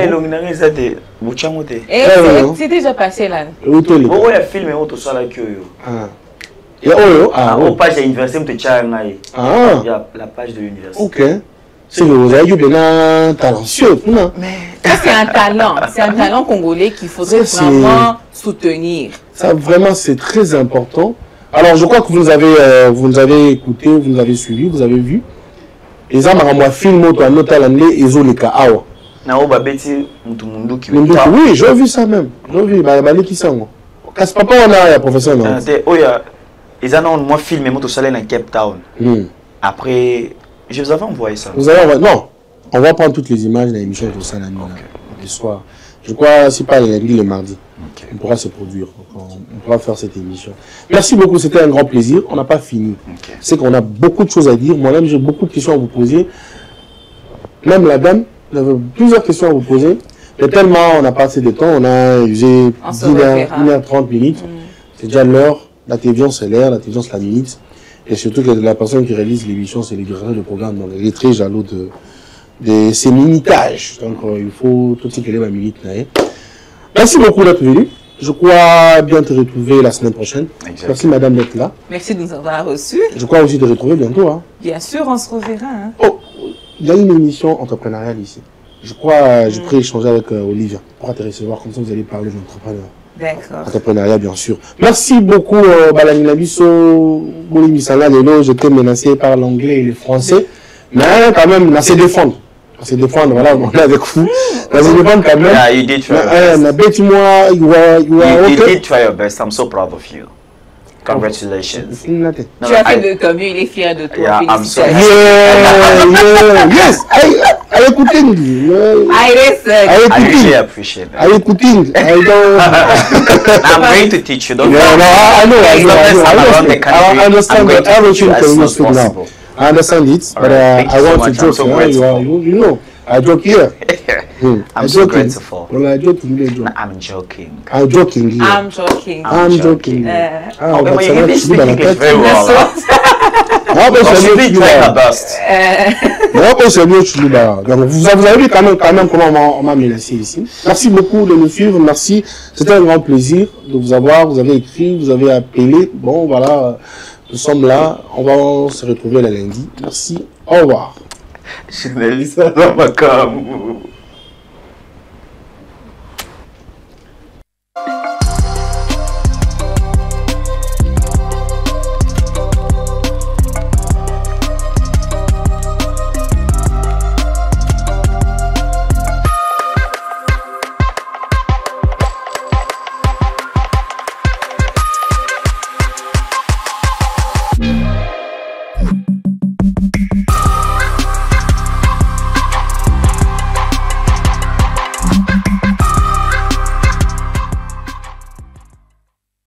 c'est déjà passé là. Oui, il y a un film où tu as la queue. Il y a une page de l'université, il y a la page de l'université. Ok. C'est que vous avez eu un talentueux. C'est un talent congolais qu'il faudrait vraiment soutenir. Ça, vraiment, c'est très important. Alors, je crois que vous nous avez écouté, vous nous avez suivi, vous avez vu. Et ça m'a film auto notal anglais et zo le ka awa. Na o babeti mutumundu ki. Oui, j'ai vu ça même. J'ai vu ba qui ça. Parce papa on a un professeur non. Oya ils en moi filmé moto salé dans Cape Town. Après je vous avais envoyé ça. Vous avez envoyé non. On va prendre toutes les images de l'émission de ça la nuit le soir. Je crois si pas le lundi le mardi. On pourra se produire. On pourra faire cette émission. Merci beaucoup, c'était un grand plaisir. On n'a pas fini. C'est qu'on a beaucoup de choses à dire. Moi-même, j'ai beaucoup de questions à vous poser. Même la dame, j'avais plusieurs questions à vous poser. Mais tellement on n'a pas assez de temps, on a usé 1h30 minutes. C'est déjà l'heure. La télévision, c'est l'heure. La télévision, c'est la minute. Et surtout que la personne qui réalise l'émission, c'est le directeur de programme. Donc, il est très jaloux de ces minutages. Donc, il faut tout de suite qu'elle ait ma minute. Merci beaucoup d'être venu. Je crois bien te retrouver la semaine prochaine. Exactement. Merci madame d'être là. Merci de nous avoir reçus. Je crois aussi te retrouver bientôt. Hein. Bien sûr, on se reverra. Hein. Oh, il y a une émission entrepreneuriale ici. Je crois, je pourrais échanger avec Olivia pour te recevoir. Comme ça, vous allez parler d'entrepreneur. D'accord. Entrepreneuriat, bien sûr. Merci beaucoup, Balani Bisso, Bolimisala, Lelo. J'étais menacé par l'anglais et le français. Mais quand même, on s'est défendre. On s'est défendre, voilà, on est avec vous. On s'est défendre quand même. Yeah, you did try your best. You did try your best. I'm so proud of you. Congratulations. Tu as fait de ton mieux, il est fier de toi. Yeah, I'm so yes, I écouting. I listen. I really appreciate that. I écouting. I'm going to teach you. Don't I understand that everything can speak now. I understand it, but I want to joke. You know, I joke here. I'm so grateful. Well, I joke in here. I'm joking. I'm joking here. I'm joking. I'm joking. But you speak English very well. She did try her best. Vous avez vu quand même comment on m'a menacé ici. Merci beaucoup de nous suivre. Merci. C'était un grand plaisir de vous avoir. Vous avez écrit, vous avez appelé. Bon, voilà. Nous sommes là. On va se retrouver le lundi. Merci. Au revoir. Je n'ai vu ça dans ma cam.